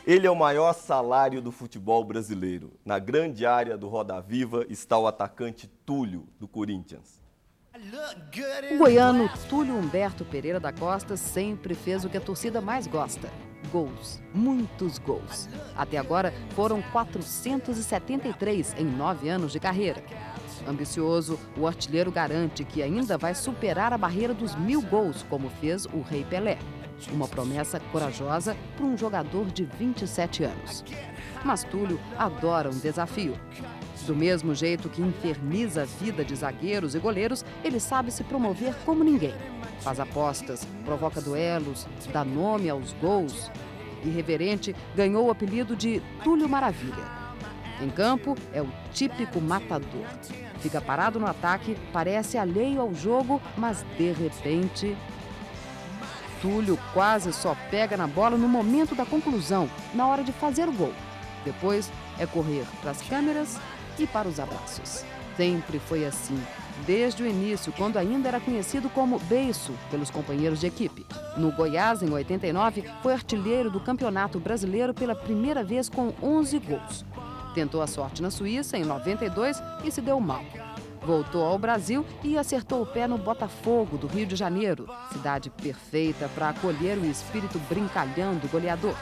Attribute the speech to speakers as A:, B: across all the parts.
A: Ele é o maior salário do futebol brasileiro. Na grande área do Roda Viva está o atacante Túlio, do Corinthians.
B: O goiano Túlio Humberto Pereira da Costa sempre fez o que a torcida mais gosta: gols, muitos gols. Até agora foram 473 em 9 anos de carreira. Ambicioso, o artilheiro garante que ainda vai superar a barreira dos 1000 gols, como fez o Rei Pelé. Uma promessa corajosa para um jogador de 27 anos. Mas Túlio adora um desafio. Do mesmo jeito que inferniza a vida de zagueiros e goleiros, ele sabe se promover como ninguém. Faz apostas, provoca duelos, dá nome aos gols. Irreverente, ganhou o apelido de Túlio Maravilha. Em campo, é o típico matador. Fica parado no ataque, parece alheio ao jogo, mas de repente... Túlio quase só pega na bola no momento da conclusão, na hora de fazer o gol. Depois é correr para as câmeras e para os abraços. Sempre foi assim, desde o início, quando ainda era conhecido como Beiço pelos companheiros de equipe. No Goiás, em 89, foi artilheiro do Campeonato Brasileiro pela primeira vez com 11 gols. Tentou a sorte na Suíça em 92 e se deu mal. Voltou ao Brasil e acertou o pé no Botafogo, do Rio de Janeiro, cidade perfeita para acolher o espírito brincalhão do goleador.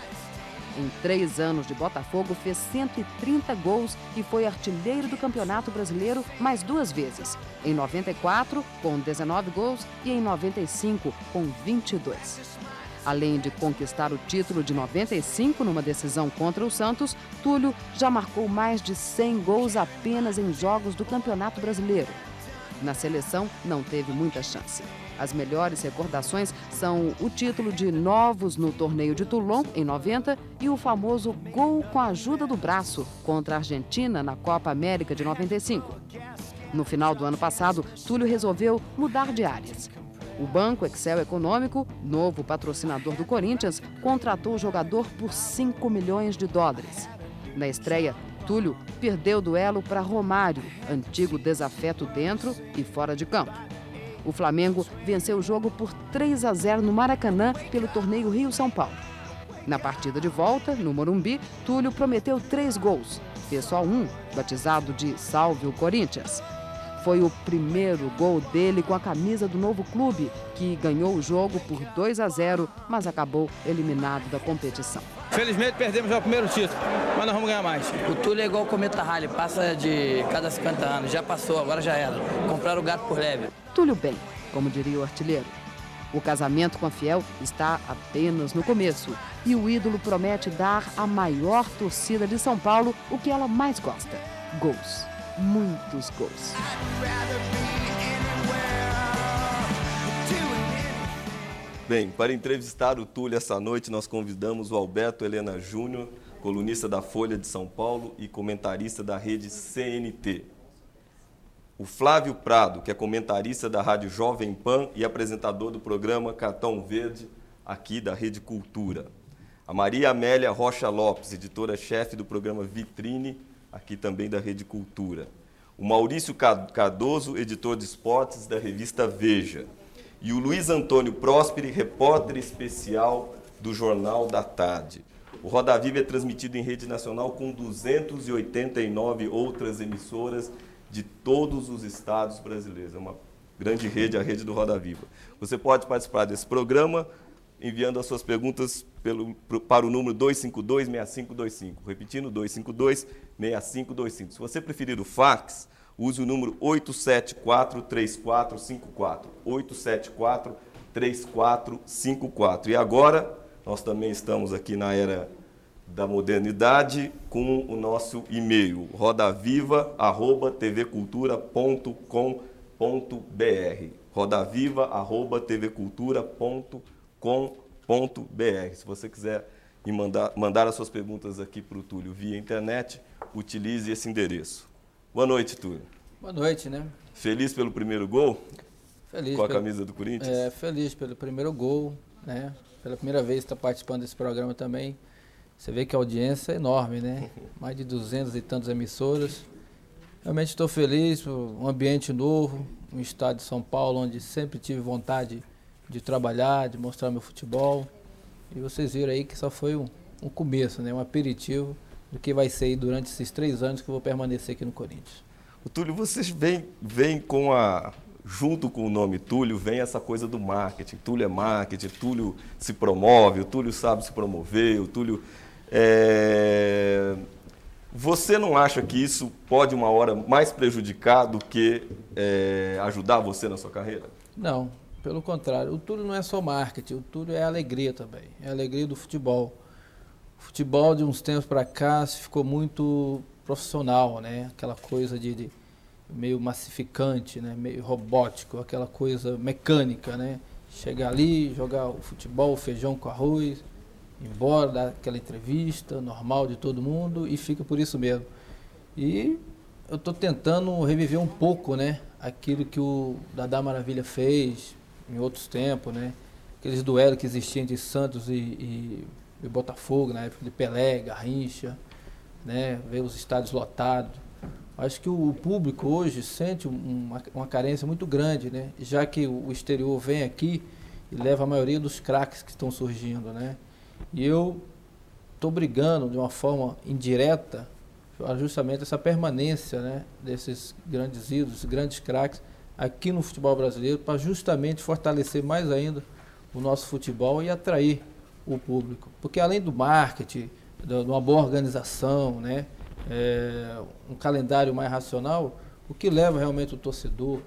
B: Em 3 anos de Botafogo, fez 130 gols e foi artilheiro do Campeonato Brasileiro mais 2 vezes. Em 94, com 19 gols, e em 95, com 22. Além de conquistar o título de 95 numa decisão contra o Santos, Túlio já marcou mais de 100 gols apenas em jogos do Campeonato Brasileiro. Na seleção, não teve muita chance. As melhores recordações são o título de Novos no torneio de Toulon, em 90, e o famoso gol com a ajuda do braço contra a Argentina na Copa América de 95. No final do ano passado, Túlio resolveu mudar de áreas. O Banco Excel Econômico, novo patrocinador do Corinthians, contratou o jogador por $5 milhões. Na estreia, Túlio perdeu o duelo para Romário, antigo desafeto dentro e fora de campo. O Flamengo venceu o jogo por 3-0 no Maracanã pelo torneio Rio-São Paulo. Na partida de volta, no Morumbi, Túlio prometeu 3 gols. Fez só um, batizado de Salve o Corinthians. Foi o primeiro gol dele com a camisa do novo clube, que ganhou o jogo por 2-0, mas acabou eliminado da competição.
C: Felizmente perdemos já o primeiro título, mas nós vamos ganhar mais.
D: O Túlio é igual o Cometa Halley, passa de cada 50 anos. Já passou, agora já era. Compraram o gato por leve.
B: Túlio bem, como diria o artilheiro. O casamento com a Fiel está apenas no começo e o ídolo promete dar à maior torcida de São Paulo o que ela mais gosta: gols. Muitos gols.
A: Bem, para entrevistar o Túlio essa noite, nós convidamos o Alberto Helena Júnior, colunista da Folha de São Paulo e comentarista da rede CNT. O Flávio Prado, que é comentarista da Rádio Jovem Pan e apresentador do programa Cartão Verde, aqui da Rede Cultura. A Maria Amélia Rocha Lopes, editora-chefe do programa Vitrine, aqui também da Rede Cultura. O Maurício Cardoso, editor de esportes da revista Veja. E o Luiz Antônio Prósperi, repórter especial do Jornal da Tarde. O Roda Viva é transmitido em rede nacional com 289 outras emissoras de todos os estados brasileiros. É uma grande rede, a rede do Roda Viva. Você pode participar desse programa enviando as suas perguntas para o número 252-6525. Repetindo, 252-6525. Se você preferir o fax, use o número 874-3454. 874-3454. E agora, nós também estamos aqui na era da modernidade com o nosso e-mail, rodaviva@tvcultura.com.br. rodaviva@tvcultura.com.br. Se você quiser me mandar as suas perguntas aqui para o Túlio via internet, utilize esse endereço. Boa noite, Túlio.
D: Boa noite, né?
A: Feliz pelo primeiro gol?
D: Feliz
A: com a camisa do Corinthians?
D: Feliz pelo primeiro gol, né? Pela primeira vez está participando desse programa também. Você vê que a audiência é enorme, né? Mais de 200 e tantas emissoras. Realmente estou feliz, um ambiente novo, um estado de São Paulo onde sempre tive vontade de trabalhar, de mostrar meu futebol. E vocês viram aí que só foi um começo, né? Um aperitivo do que vai ser aí durante esses 3 anos que eu vou permanecer aqui no Corinthians.
A: O Túlio, vocês vêm com junto com o nome Túlio, vem essa coisa do marketing. Túlio é marketing, Túlio se promove, o Túlio sabe se promover, o Túlio... Você não acha que isso pode, uma hora, mais prejudicar do que ajudar você na sua carreira?
D: Não, pelo contrário. O Túlio não é só marketing, o Túlio é alegria também. É a alegria do futebol. O futebol, de uns tempos para cá, ficou muito profissional, né? Aquela coisa de meio massificante, né? Meio robótico, aquela coisa mecânica, né? Chegar ali, jogar o futebol, o feijão com arroz, embora, dar aquela entrevista normal de todo mundo e fica por isso mesmo. E eu estou tentando reviver um pouco, né, aquilo que o Dadá Maravilha fez em outros tempos, né, aqueles duelos que existiam entre Santos e Botafogo, na época de Pelé, Garrincha, né, ver os estádios lotados. Acho que o público hoje sente uma carência muito grande, né, já que o exterior vem aqui e leva a maioria dos craques que estão surgindo, né. E eu estou brigando de uma forma indireta justamente essa permanência, né, desses grandes ídolos, grandes craques aqui no futebol brasileiro, para justamente fortalecer mais ainda o nosso futebol e atrair o público. Porque além do marketing, de uma boa organização, né, um calendário mais racional, o que leva realmente o torcedor,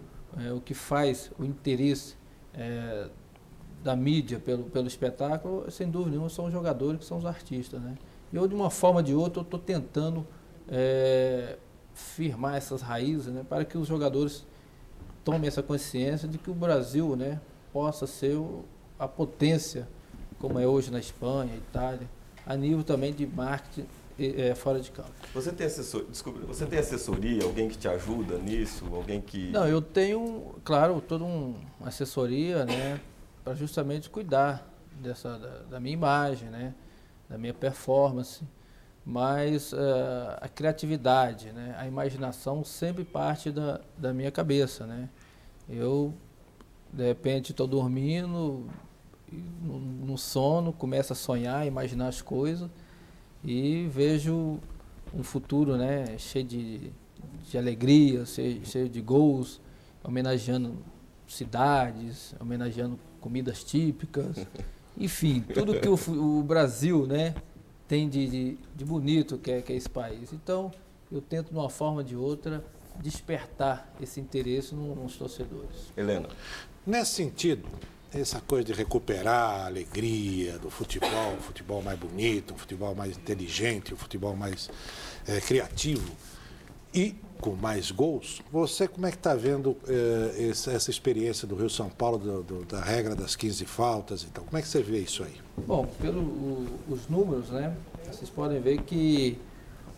D: o que faz o interesse da mídia pelo espetáculo, sem dúvida nenhuma, são os jogadores, que são os artistas, né? E eu, de uma forma ou de outra, eu estou tentando firmar essas raízes, né, para que os jogadores tomem essa consciência de que o Brasil, né, possa ser a potência, como é hoje na Espanha, Itália, a nível também de marketing fora de campo.
A: Você tem assessoria, alguém que te ajuda nisso, alguém que...
D: Não, eu tenho, claro, toda uma assessoria, né, para justamente cuidar da minha imagem, né, da minha performance, mas a criatividade, né, a imaginação sempre parte da minha cabeça, né. Eu, de repente, estou dormindo, no sono, começo a sonhar, imaginar as coisas e vejo um futuro, né, cheio de alegria, cheio de gols, homenageando cidades, homenageando comidas típicas, enfim, tudo que o Brasil, né, tem de bonito que é esse país. Então, eu tento, de uma forma ou de outra, despertar esse interesse nos torcedores.
A: Helena.
E: Nesse sentido, essa coisa de recuperar a alegria do futebol, um futebol mais bonito, um futebol mais inteligente, um futebol mais criativo e com mais gols, você como é que está vendo essa experiência do Rio São Paulo, da regra das 15 faltas? Então, como é que você vê isso aí?
D: Bom, os números, né, vocês podem ver que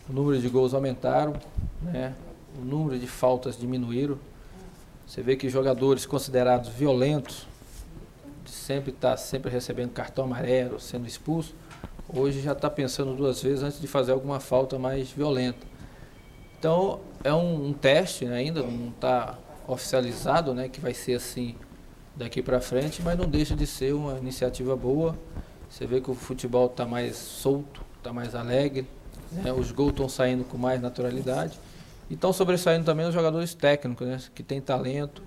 D: o número de gols aumentaram, né, o número de faltas diminuíram. Você vê que jogadores considerados violentos, sempre recebendo cartão amarelo, sendo expulso, hoje já está pensando 2 vezes antes de fazer alguma falta mais violenta. Então, é um teste, né, ainda não está oficializado, né, que vai ser assim daqui para frente, mas não deixa de ser uma iniciativa boa. Você vê que o futebol está mais solto, está mais alegre, né, os gols estão saindo com mais naturalidade. E estão sobressaindo também os jogadores técnicos, né, que têm talento,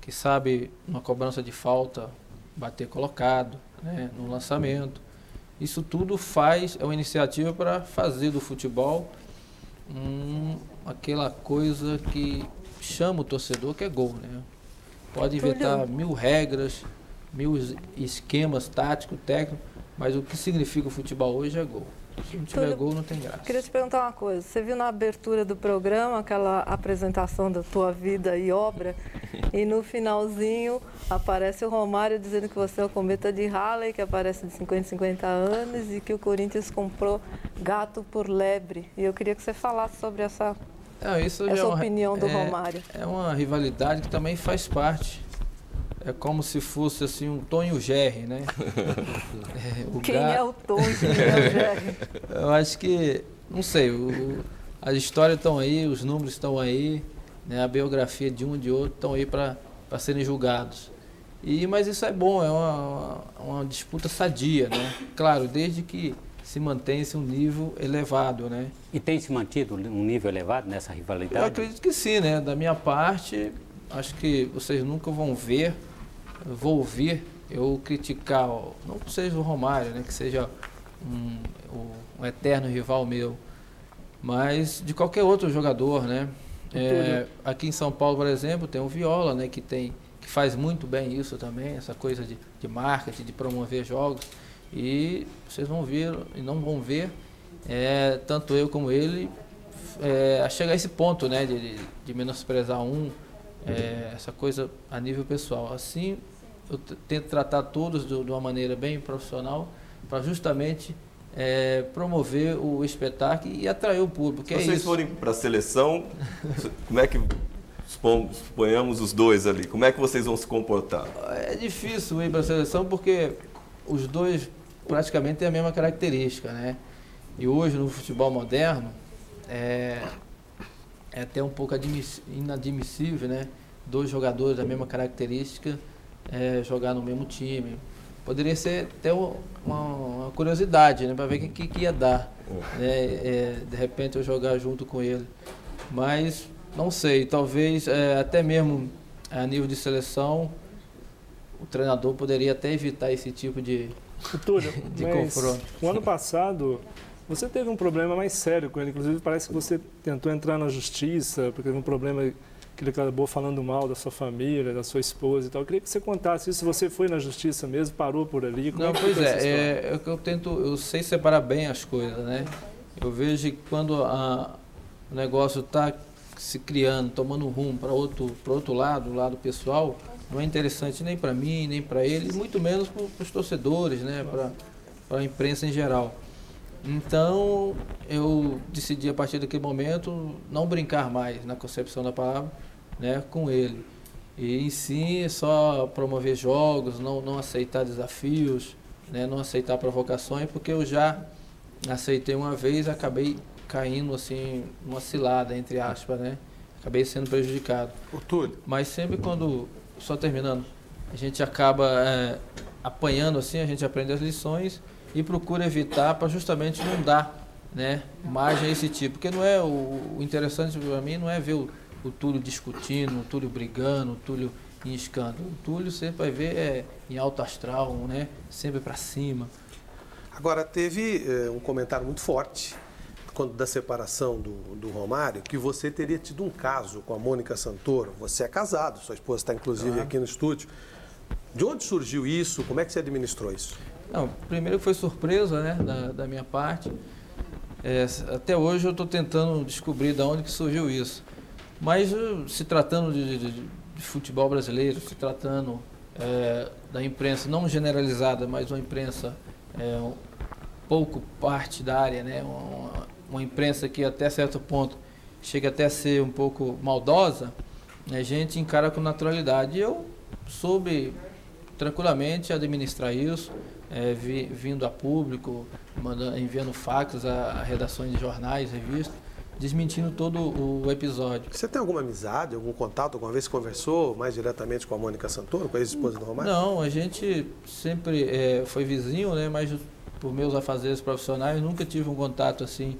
D: que sabem, numa cobrança de falta, bater colocado, né, no lançamento. Isso tudo é uma iniciativa para fazer do futebol aquela coisa que chama o torcedor, que é gol, né? Pode inventar 1000 regras, 1000 esquemas táticos, técnicos, mas o que significa o futebol hoje é gol. Se não tiver gol, não tem graça.
F: Queria te perguntar uma coisa. Você viu na abertura do programa aquela apresentação da tua vida e obra e no finalzinho aparece o Romário dizendo que você é o cometa de Halley, que aparece de 50 anos e que o Corinthians comprou gato por lebre. E eu queria que você falasse sobre essa opinião do Romário.
D: É uma rivalidade que também faz parte. É como se fosse assim um Tom e o Jerry, né?
F: É o Tom e quem é o Jerry?
D: Eu acho que, não sei, as histórias estão aí, os números estão aí, né? A biografia de um e de outro estão aí para serem julgados. Mas isso é bom, é uma disputa sadia, né? Claro, desde que se mantém-se um nível elevado, né?
G: E tem se mantido um nível elevado nessa rivalidade?
D: Eu acredito que sim, né? Da minha parte, acho que vocês nunca vão vou ouvir eu criticar, não que seja o Romário, né? Que seja um eterno rival meu, mas de qualquer outro jogador, né? Aqui em São Paulo, por exemplo, tem o Viola, né? Que faz muito bem isso também, essa coisa de marketing, de promover jogos. E vocês vão ver, e não vão ver, tanto eu como ele, a chegar a esse ponto, né, de menosprezar essa coisa a nível pessoal. Assim, eu tento tratar todos de uma maneira bem profissional, para justamente promover o espetáculo e atrair o público.
A: Se vocês forem para a seleção, como é que, suponhamos os dois ali, como é que vocês vão se comportar?
D: É difícil ir para a seleção porque os dois praticamente têm a mesma característica, né? E hoje no futebol moderno é até um pouco inadmissível, né? Dois jogadores da mesma característica jogar no mesmo time. Poderia ser até uma curiosidade, né? Para ver o que ia dar, né? De repente eu jogar junto com ele. Mas não sei, talvez até mesmo a nível de seleção o treinador poderia até evitar esse tipo de confronto.
H: O ano passado, você teve um problema mais sério com ele. Inclusive, parece que você tentou entrar na justiça, porque teve um problema que ele acabou falando mal da sua família, da sua esposa e tal. Eu queria que você contasse isso. Você foi na justiça mesmo, parou por ali?
D: Não, pois eu sei separar bem as coisas, né? Eu vejo que quando o negócio está se criando, tomando um rumo para outro lado, o lado pessoal, não é interessante nem para mim, nem para ele, muito menos para os torcedores, né? Para a imprensa em geral. Então, eu decidi a partir daquele momento não brincar mais, na concepção da palavra, né, com ele. E em si, só promover jogos, não aceitar desafios, né, não aceitar provocações, porque eu já aceitei uma vez e acabei caindo assim, numa cilada, entre aspas, né? Acabei sendo prejudicado. Mas sempre quando, só terminando, a gente acaba apanhando assim, a gente aprende as lições e procura evitar para justamente não dar, né, margem a esse tipo. Porque não é o interessante para mim não é ver o Túlio discutindo, o Túlio brigando, o Túlio em escândalo. O Túlio sempre vai ver em alto astral, né, sempre para cima.
I: Agora, teve um comentário muito forte quando da separação do Romário, que você teria tido um caso com a Mônica Santoro. Você é casado, sua esposa está inclusive aqui no estúdio. De onde surgiu isso? Como é que você administrou isso?
D: Não, primeiro foi surpresa, né, da minha parte. Até hoje eu estou tentando descobrir de onde que surgiu isso. Mas se tratando de futebol brasileiro, se tratando da imprensa, não generalizada, mas uma imprensa pouco partidária, né, uma imprensa que até certo ponto chega até a ser um pouco maldosa, a gente encara com naturalidade. E eu soube tranquilamente administrar isso, vindo a público, enviando fax a redações de jornais, revistas, desmentindo todo o episódio.
I: Você tem alguma amizade, algum contato? Alguma vez conversou mais diretamente com a Mônica Santoro, com a ex-esposa do Romário?
D: Não, a gente sempre foi vizinho, né? Mas por meus afazeres profissionais nunca tive um contato assim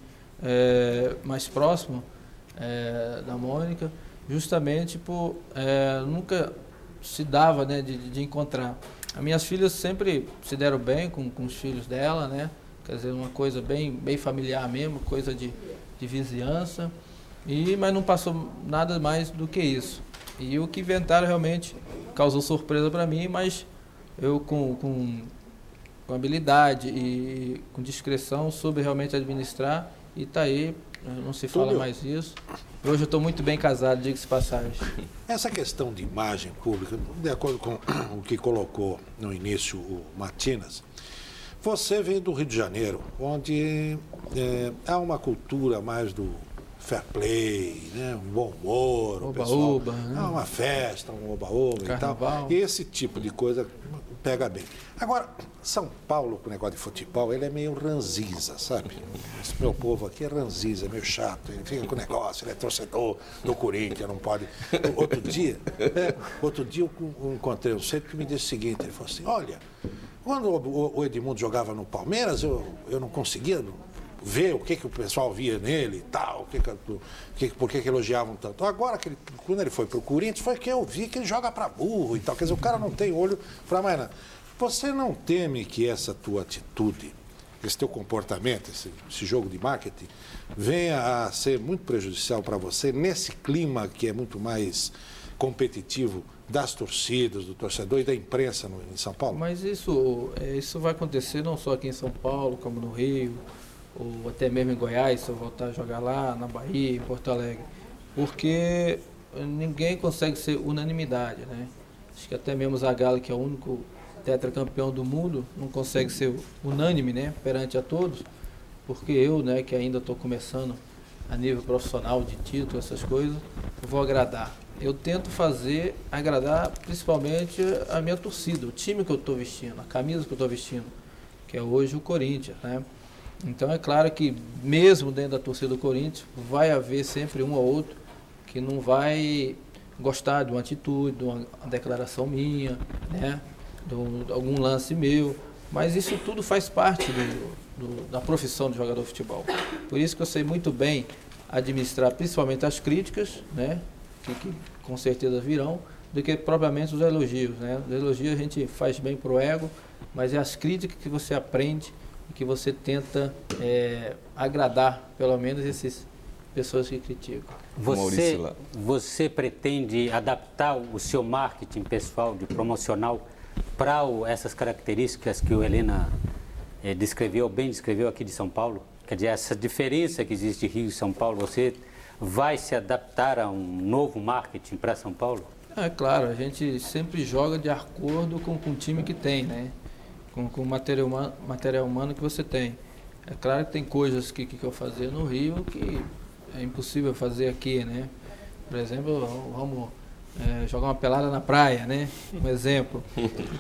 D: mais próximo da Mônica, justamente por nunca se dava, né, de encontrar. As minhas filhas sempre se deram bem com os filhos dela, né? Quer dizer, uma coisa bem familiar mesmo, coisa de vizinhança, mas não passou nada mais do que isso. E o que inventaram realmente causou surpresa para mim, mas eu com habilidade e com discrição soube realmente administrar e está aí, não se fala mais isso. Hoje eu estou muito bem casado, diga-se passagem.
E: Essa questão de imagem pública, de acordo com o que colocou no início o Matinas, você vem do Rio de Janeiro, onde há uma cultura mais do fair play, né? Um bom humor,
D: oba-oba, né?
E: Há uma festa, um oba-oba e tal. E esse tipo de coisa pega bem. Agora, São Paulo, com o negócio de futebol, ele é meio ranziza, sabe? Esse meu povo aqui é ranziza, é meio chato, ele fica com o negócio, ele é torcedor do Corinthians, não pode... Outro dia eu encontrei um centro que me disse o seguinte, ele falou assim, olha, Quando o Edmundo jogava no Palmeiras, eu não conseguia ver o que o pessoal via nele e tal, por que elogiavam tanto. Agora, quando ele foi para o Corinthians, foi que eu vi que ele joga para burro e tal. Quer dizer, o cara não tem olho para mais nada. Você não teme que essa tua atitude, esse teu comportamento, esse jogo de marketing, venha a ser muito prejudicial para você nesse clima que é muito mais competitivo das torcidas, do torcedor e da imprensa em São Paulo?
D: Mas isso vai acontecer não só aqui em São Paulo, como no Rio, ou até mesmo em Goiás, se eu voltar a jogar lá, na Bahia, em Porto Alegre. Porque ninguém consegue ser unanimidade, né? Acho que até mesmo o Zagallo, que é o único tetracampeão do mundo, não consegue ser unânime, né, perante a todos, porque eu, né, que ainda estou começando a nível profissional de título, essas coisas, vou agradar. Eu tento agradar principalmente a minha torcida, o time que eu estou vestindo, a camisa que eu estou vestindo, que é hoje o Corinthians, né? Então é claro que mesmo dentro da torcida do Corinthians vai haver sempre um ou outro que não vai gostar de uma atitude, de uma declaração minha, né? De algum lance meu, mas isso tudo faz parte da profissão de jogador de futebol. Por isso que eu sei muito bem administrar principalmente as críticas, né? Que com certeza virão, do que propriamente os elogios, né? Os elogios a gente faz bem pro ego, mas é as críticas que você aprende e que você tenta agradar, pelo menos, essas pessoas que criticam.
G: Você pretende adaptar o seu marketing pessoal, de promocional, para essas características que o Helena bem descreveu aqui de São Paulo? Quer dizer, essa diferença que existe de Rio e São Paulo, você vai se adaptar a um novo marketing para São Paulo?
D: É claro, a gente sempre joga de acordo com o time que tem, né? Com o material humano que você tem. É claro que tem coisas que eu fazia no Rio que é impossível fazer aqui, né? Por exemplo, vamos jogar uma pelada na praia, né? Um exemplo.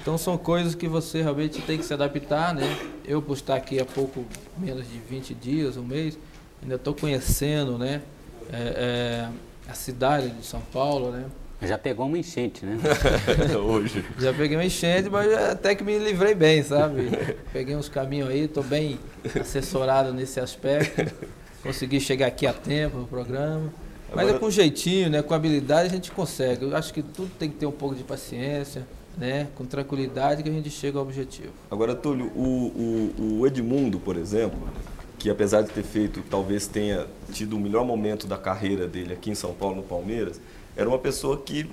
D: Então são coisas que você realmente tem que se adaptar, né? Eu, por estar aqui há pouco menos de 20 dias, um mês, ainda estou conhecendo, né? A cidade de São Paulo, né?
G: Já pegou uma enchente, né?
A: Hoje.
D: Já peguei uma enchente, mas até que me livrei bem, sabe? Peguei uns caminhos aí, estou bem assessorado nesse aspecto. Consegui chegar aqui a tempo no programa. Mas é com jeitinho, né? Com habilidade a gente consegue. Eu acho que tudo tem que ter um pouco de paciência, né? Com tranquilidade que a gente chega ao objetivo.
A: Agora, Túlio, o Edmundo, por exemplo, que apesar de ter feito, talvez tenha tido o melhor momento da carreira dele aqui em São Paulo, no Palmeiras, era uma pessoa que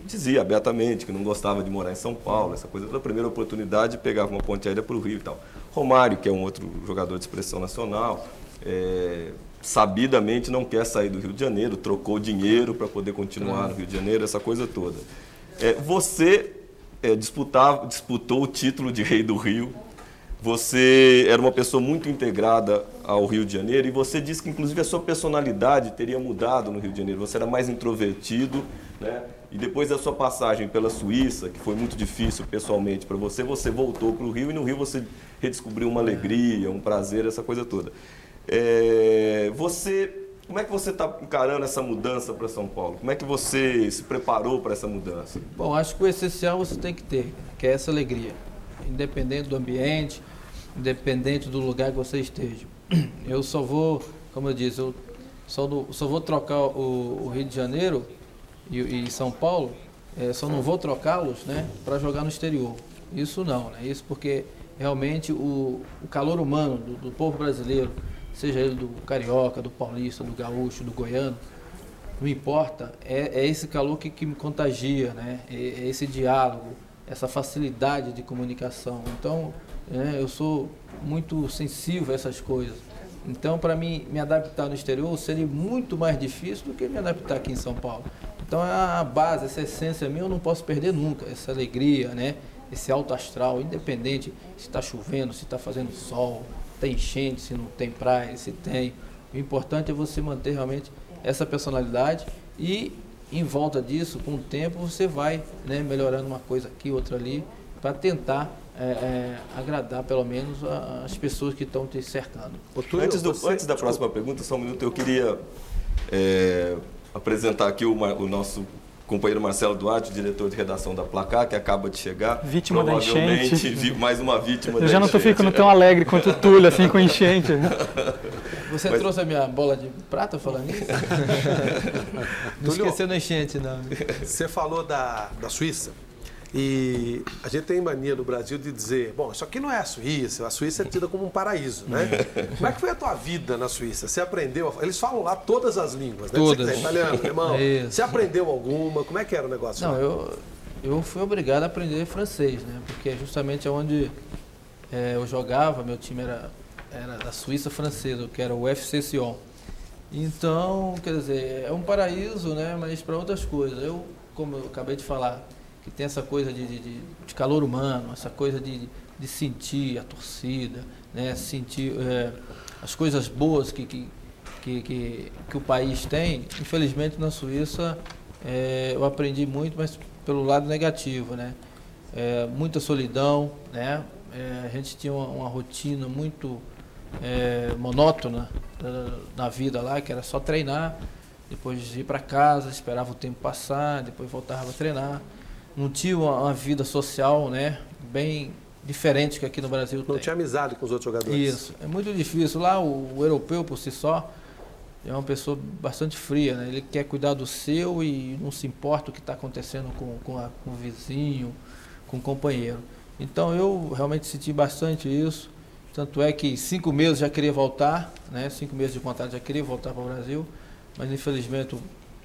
A: dizia abertamente que não gostava de morar em São Paulo, essa coisa. Da primeira oportunidade, pegava uma ponte aérea para o Rio e tal. Romário, que é um outro jogador de expressão nacional, sabidamente não quer sair do Rio de Janeiro, trocou dinheiro para poder continuar no Rio de Janeiro, essa coisa toda. Você disputou o título de Rei do Rio, você era uma pessoa muito integrada ao Rio de Janeiro e você disse que, inclusive, a sua personalidade teria mudado no Rio de Janeiro. Você era mais introvertido, né? E depois da sua passagem pela Suíça, que foi muito difícil pessoalmente para você, você voltou para o Rio e no Rio você redescobriu uma alegria, um prazer, essa coisa toda. Como é que você está encarando essa mudança para São Paulo? Como é que você se preparou para essa mudança?
D: Bom, acho que o essencial você tem que ter, que é essa alegria. Independente do ambiente, independente do lugar que você esteja. Eu só vou, como eu disse, só vou trocar o Rio de Janeiro e São Paulo, só não vou trocá-los, né, para jogar no exterior. Isso não, né? Isso porque realmente o calor humano do povo brasileiro, seja ele do carioca, do paulista, do gaúcho, do goiano, não importa, é esse calor que me contagia, né? É esse diálogo, essa facilidade de comunicação. Então, eu sou muito sensível a essas coisas. Então, para mim, me adaptar no exterior seria muito mais difícil do que me adaptar aqui em São Paulo. Então, a base, essa essência minha, eu não posso perder nunca. Essa alegria, né? Esse alto astral, independente se está chovendo, se está fazendo sol, tem enchente, se não tem praia, se tem. O importante é você manter realmente essa personalidade e, em volta disso, com o tempo, você vai, né, melhorando uma coisa aqui, outra ali, para tentar agradar, pelo menos, as pessoas que estão te cercando.
A: Antes da próxima pergunta, só um minuto, eu queria apresentar aqui o nosso companheiro Marcelo Duarte, diretor de redação da Placar, que acaba de chegar.
J: Vítima da enchente.
A: Mais uma vítima da enchente.
J: Eu já não estou ficando tão alegre quanto o Túlio, assim, com enchente.
D: Você trouxe a minha bola de prata falando isso? Não esqueceu da enchente, não.
I: Você falou da Suíça. E a gente tem mania no Brasil de dizer, bom, isso aqui não é a Suíça é tida como um paraíso, né? Como é que foi a tua vida na Suíça? Você aprendeu? Eles falam lá todas as línguas, né?
D: Todas.
I: Você que tá italiano, alemão.
D: Isso.
I: Você aprendeu alguma? Como é que era o negócio?
D: Não,
I: lá?
D: eu fui obrigado a aprender francês, né? Porque é justamente onde eu jogava, meu time era da Suíça francesa, que era o FC Sion. Então, quer dizer, é um paraíso, né? Mas para outras coisas. Como eu acabei de falar, que tem essa coisa de calor humano, essa coisa de sentir a torcida, né? Sentir as coisas boas que o país tem. Infelizmente, na Suíça, eu aprendi muito, mas pelo lado negativo, né? Muita solidão, né? A gente tinha uma rotina muito monótona na vida lá, que era só treinar, depois ir para casa, esperava o tempo passar, depois voltava a treinar. Não tinha uma vida social, né, bem diferente que aqui no Brasil tem.
I: Não tinha amizade com os outros jogadores.
D: Isso, é muito difícil. Lá o europeu por si só é uma pessoa bastante fria, né? Ele quer cuidar do seu e não se importa o que está acontecendo com o vizinho, com o companheiro. Então eu realmente senti bastante isso. Tanto é que 5 meses já queria voltar, né? 5 meses de contrato já queria voltar para o Brasil, mas infelizmente eu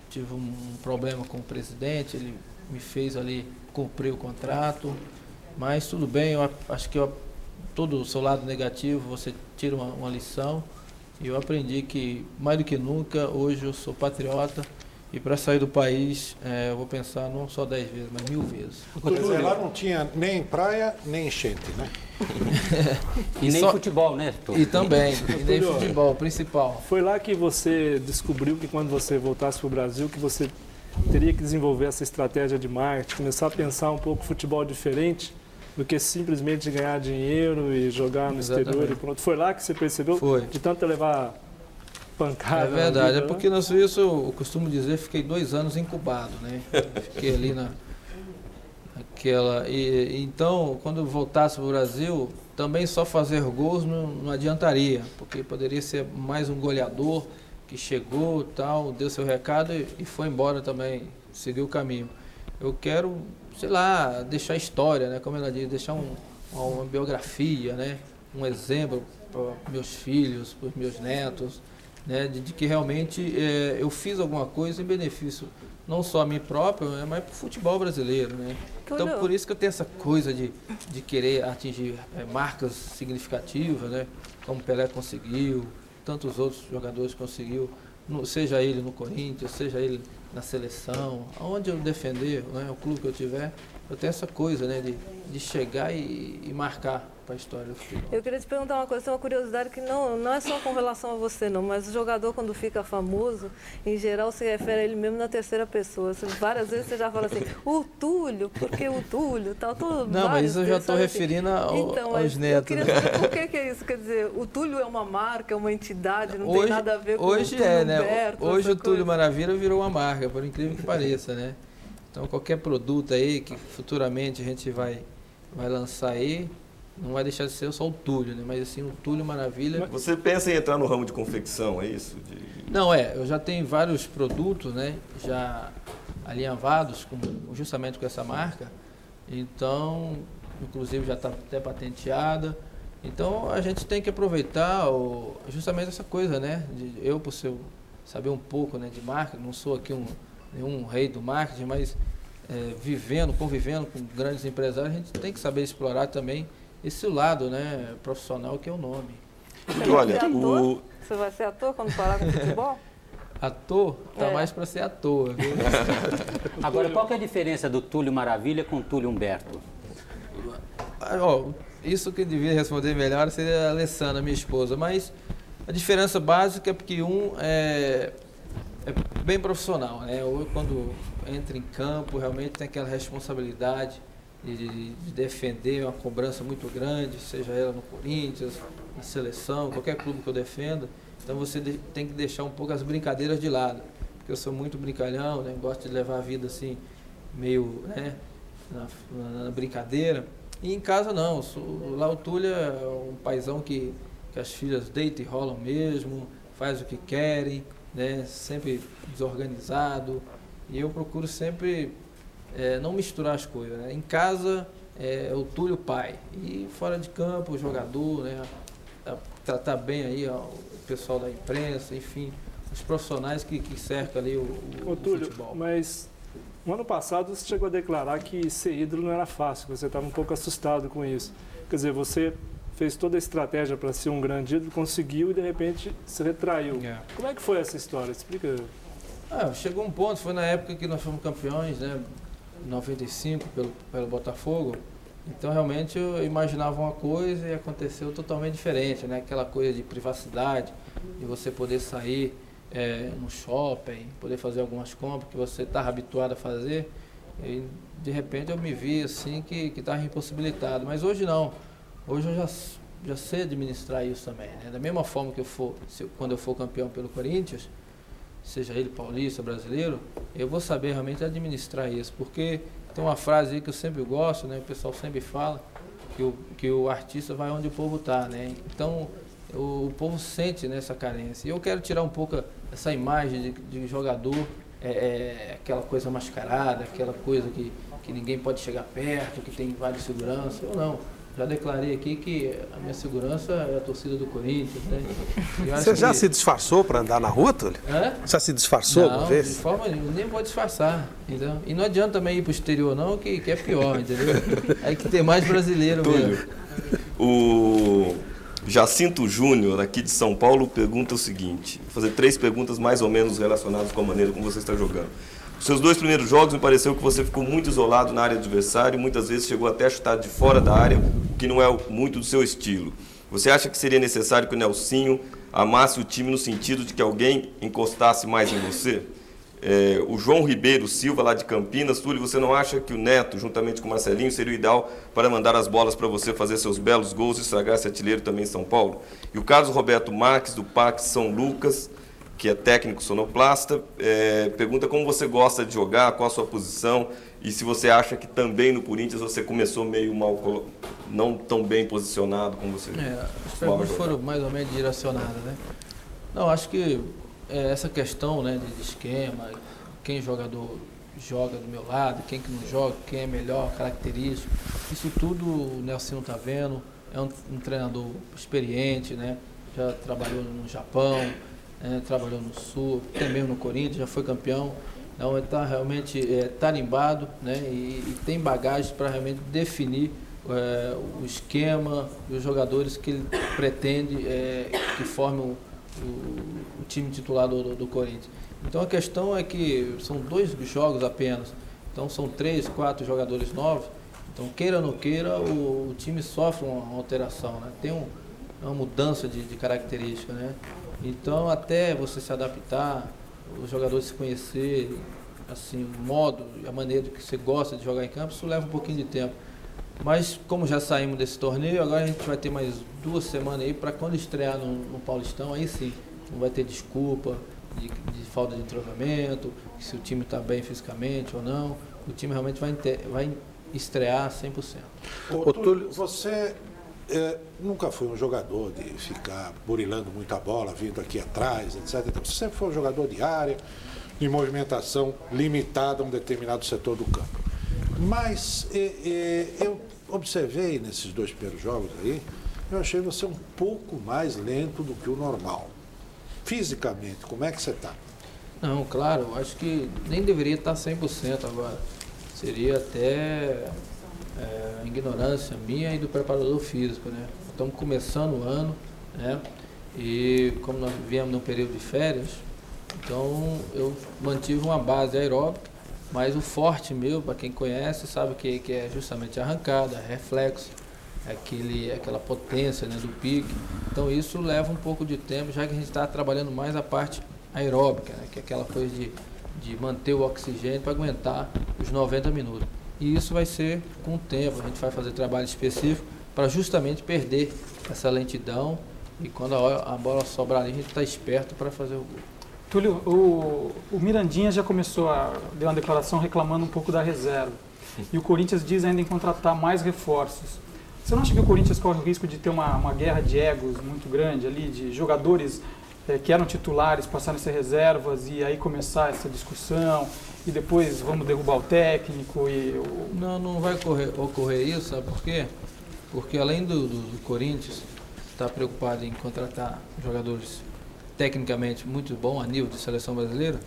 D: tive um problema com o presidente, ele me fez ali cumprir o contrato, mas tudo bem, eu acho que todo o seu lado negativo você tira uma lição, e eu aprendi que mais do que nunca hoje eu sou patriota, e para sair do país eu vou pensar não só 10 vezes, mas 1000 vezes.
E: Quer dizer, lá não tinha nem praia, nem enchente, né?
G: E nem futebol, né?
D: E também, e nem futebol, principal.
H: Foi lá que você descobriu que quando você voltasse para o Brasil, que você teria que desenvolver essa estratégia de marketing, começar a pensar um pouco futebol diferente do que simplesmente ganhar dinheiro e jogar no exterior e pronto. Foi lá que você percebeu?
D: Foi.
H: De tanto levar pancada?
D: É verdade,
H: vida,
D: é porque na Suíça eu costumo dizer, fiquei 2 anos incubado, né? Fiquei ali naquela... Então, quando eu voltasse para o Brasil, também só fazer gols não adiantaria, porque poderia ser mais um goleador que chegou, tal, deu seu recado e foi embora também, seguiu o caminho. Eu quero, sei lá, deixar história, né? Como ela diz, deixar uma biografia, né? Um exemplo para meus filhos, para os meus netos, né? De que realmente eu fiz alguma coisa em benefício não só a mim próprio, né? Mas para o futebol brasileiro, né? Então, por isso que eu tenho essa coisa de querer atingir marcas significativas, né? Como Pelé conseguiu, tantos outros jogadores conseguiu, seja ele no Corinthians, seja ele na seleção, aonde eu defender, né, o clube que eu tiver, eu tenho essa coisa, né, de chegar e marcar para a história do futebol.
F: Eu queria te perguntar uma coisa, tem uma curiosidade que não é só com relação a você não, mas o jogador quando fica famoso, em geral se refere a ele mesmo na terceira pessoa. Várias vezes você já fala assim, o Túlio, porque o Túlio, tal, tudo.
D: Não, mas isso eu já estou referindo aos netos.
F: Eu queria saber por que é isso, quer dizer, o Túlio é uma marca, é uma entidade, não tem nada a ver com
D: hoje
F: o Túlio Humberto,
D: hoje o Túlio Maravilha virou uma marca, por incrível que pareça, né? Então qualquer produto aí que futuramente a gente vai lançar aí, não vai deixar de ser só o Túlio, né? Mas assim, o Túlio Maravilha...
A: Você pensa em entrar no ramo de confecção, é isso?
D: Não, eu já tenho vários produtos, né? Já alinhavados justamente com essa marca. Então, inclusive já está até patenteada. Então, a gente tem que aproveitar justamente essa coisa, né? Eu, por saber um pouco, né, de marca, não sou aqui nenhum rei do marketing, mas convivendo com grandes empresários, a gente tem que saber explorar também esse lado, né, profissional, que é o nome.
F: Você vai ser ator quando parar com o futebol?
D: Ator? Tá mais para ser ator, viu?
G: Agora, qual que é a diferença do Túlio Maravilha com o Túlio Humberto?
D: Isso que eu devia responder melhor seria a Alessandra, minha esposa, mas a diferença básica é porque um é bem profissional, né? Quando entra em campo, realmente tem aquela responsabilidade de defender, uma cobrança muito grande, seja ela no Corinthians, na seleção, qualquer clube que eu defenda. Então você tem que deixar um pouco as brincadeiras de lado, porque porque eu sou muito brincalhão, né? Gosto de levar a vida assim, meio, né, na brincadeira. E em casa não, lá o Túlio é um paizão que as filhas deitam e rolam mesmo, faz o que querem, né? Sempre desorganizado. E eu procuro sempre não misturar as coisas, né? Em casa é o Túlio pai, e fora de campo o jogador, né? Tratar bem aí ó, o pessoal da imprensa, enfim, os profissionais que cercam ali o
H: Túlio,
D: futebol.
H: Mas no ano passado você chegou a declarar que ser ídolo não era fácil, você estava um pouco assustado com isso. Quer dizer, você fez toda a estratégia para ser um grande ídolo, conseguiu e de repente se retraiu. Como é que foi essa história? Explica.
D: Chegou um ponto, foi na época que nós fomos campeões, né, em 95 pelo Botafogo. Então realmente eu imaginava uma coisa e aconteceu totalmente diferente, né? Aquela coisa de privacidade, de você poder sair no shopping, poder fazer algumas compras que você estava habituado a fazer. E de repente eu me vi assim que estava impossibilitado. Mas hoje não. Hoje eu já sei administrar isso também, né? Da mesma forma que quando eu for campeão pelo Corinthians, seja ele paulista, brasileiro, eu vou saber realmente administrar isso, porque tem uma frase aí que eu sempre gosto, né? O pessoal sempre fala que o artista vai onde o povo está, né? Então o povo sente nessa carência. E eu quero tirar um pouco essa imagem de jogador, aquela coisa mascarada, aquela coisa que ninguém pode chegar perto, que tem vários seguranças. Eu não. Já declarei aqui que a minha segurança é a torcida do Corinthians, né?
I: Você já se disfarçou para andar na rua, Túlio? Já se disfarçou uma vez?
D: Não, de forma nenhuma, nem pode disfarçar, entendeu? E não adianta também ir para o exterior não, que é pior, entendeu? Aí que tem mais brasileiro mesmo.
A: O Jacinto Júnior, aqui de São Paulo, pergunta o seguinte, vou fazer 3 perguntas mais ou menos relacionadas com a maneira como você está jogando. Os seus 2 primeiros jogos, me pareceu que você ficou muito isolado na área adversária e muitas vezes chegou até a chutar de fora da área, o que não é muito do seu estilo. Você acha que seria necessário que o Nelsinho amasse o time no sentido de que alguém encostasse mais em você? O João Ribeiro Silva, lá de Campinas, Túlio, você não acha que o Neto, juntamente com o Marcelinho, seria o ideal para mandar as bolas para você fazer seus belos gols e estragar esse artilheiro também em São Paulo? E o Carlos Roberto Marques, do Pax São Lucas, que é técnico sonoplasta, pergunta como você gosta de jogar, qual a sua posição e se você acha que também no Corinthians você começou meio mal, não tão bem posicionado como você
D: as perguntas foram mais ou menos direcionadas, né? Não, acho que essa questão, né, de esquema, quem jogador joga do meu lado, quem que não joga, quem é melhor, característico, isso tudo o Nelsinho está vendo, é um treinador experiente, né? Já trabalhou no Japão, trabalhou no Sul, até mesmo no Corinthians, já foi campeão. Então ele está realmente tarimbado, né? E tem bagagem para realmente definir o esquema e os jogadores que ele pretende que formem o time titular do Corinthians. Então a questão é que são 2 jogos apenas, então são 3, 4 jogadores novos, então queira ou não queira o time sofre uma alteração, né? Tem uma mudança de característica, né? Então até você se adaptar, os jogadores se conhecerem, assim, o modo, a maneira que você gosta de jogar em campo, isso leva um pouquinho de tempo. Mas como já saímos desse torneio, agora a gente vai ter mais 2 semanas aí para quando estrear no Paulistão, aí sim, não vai ter desculpa de falta de entrosamento, se o time está bem fisicamente ou não, o time realmente vai estrear 100%.
E: Túlio, você nunca foi um jogador de ficar burilando muita bola, vindo aqui atrás, etc. Então, você sempre foi um jogador de área, de movimentação limitada a um determinado setor do campo. Mas eu observei nesses 2 primeiros jogos aí, eu achei você um pouco mais lento do que o normal. Fisicamente, como é que você está?
D: Não, claro, acho que nem deveria estar 100% agora. Seria até ignorância minha e do preparador físico, né? Estamos começando o ano, né? E como nós viemos num período de férias, então eu mantive uma base aeróbica, mas o forte meu, para quem conhece, sabe que é justamente a arrancada, reflexo, aquela potência, né, do pique. Então isso leva um pouco de tempo, já que a gente está trabalhando mais a parte aeróbica, né, que é aquela coisa de manter o oxigênio para aguentar os 90 minutos. E isso vai ser com o tempo, a gente vai fazer trabalho específico para justamente perder essa lentidão e quando a bola sobrar ali, a gente está esperto para fazer o gol.
J: Túlio, o Mirandinha já deu uma declaração reclamando um pouco da reserva. E o Corinthians diz ainda em contratar mais reforços. Você não acha que o Corinthians corre o risco de ter uma guerra de egos muito grande ali, de jogadores que eram titulares passarem a ser reservas e aí começar essa discussão e depois vamos derrubar o técnico?
D: Não vai ocorrer isso, sabe por quê? Porque além do Corinthians estar preocupado em contratar jogadores tecnicamente muito bons a nível de seleção brasileira,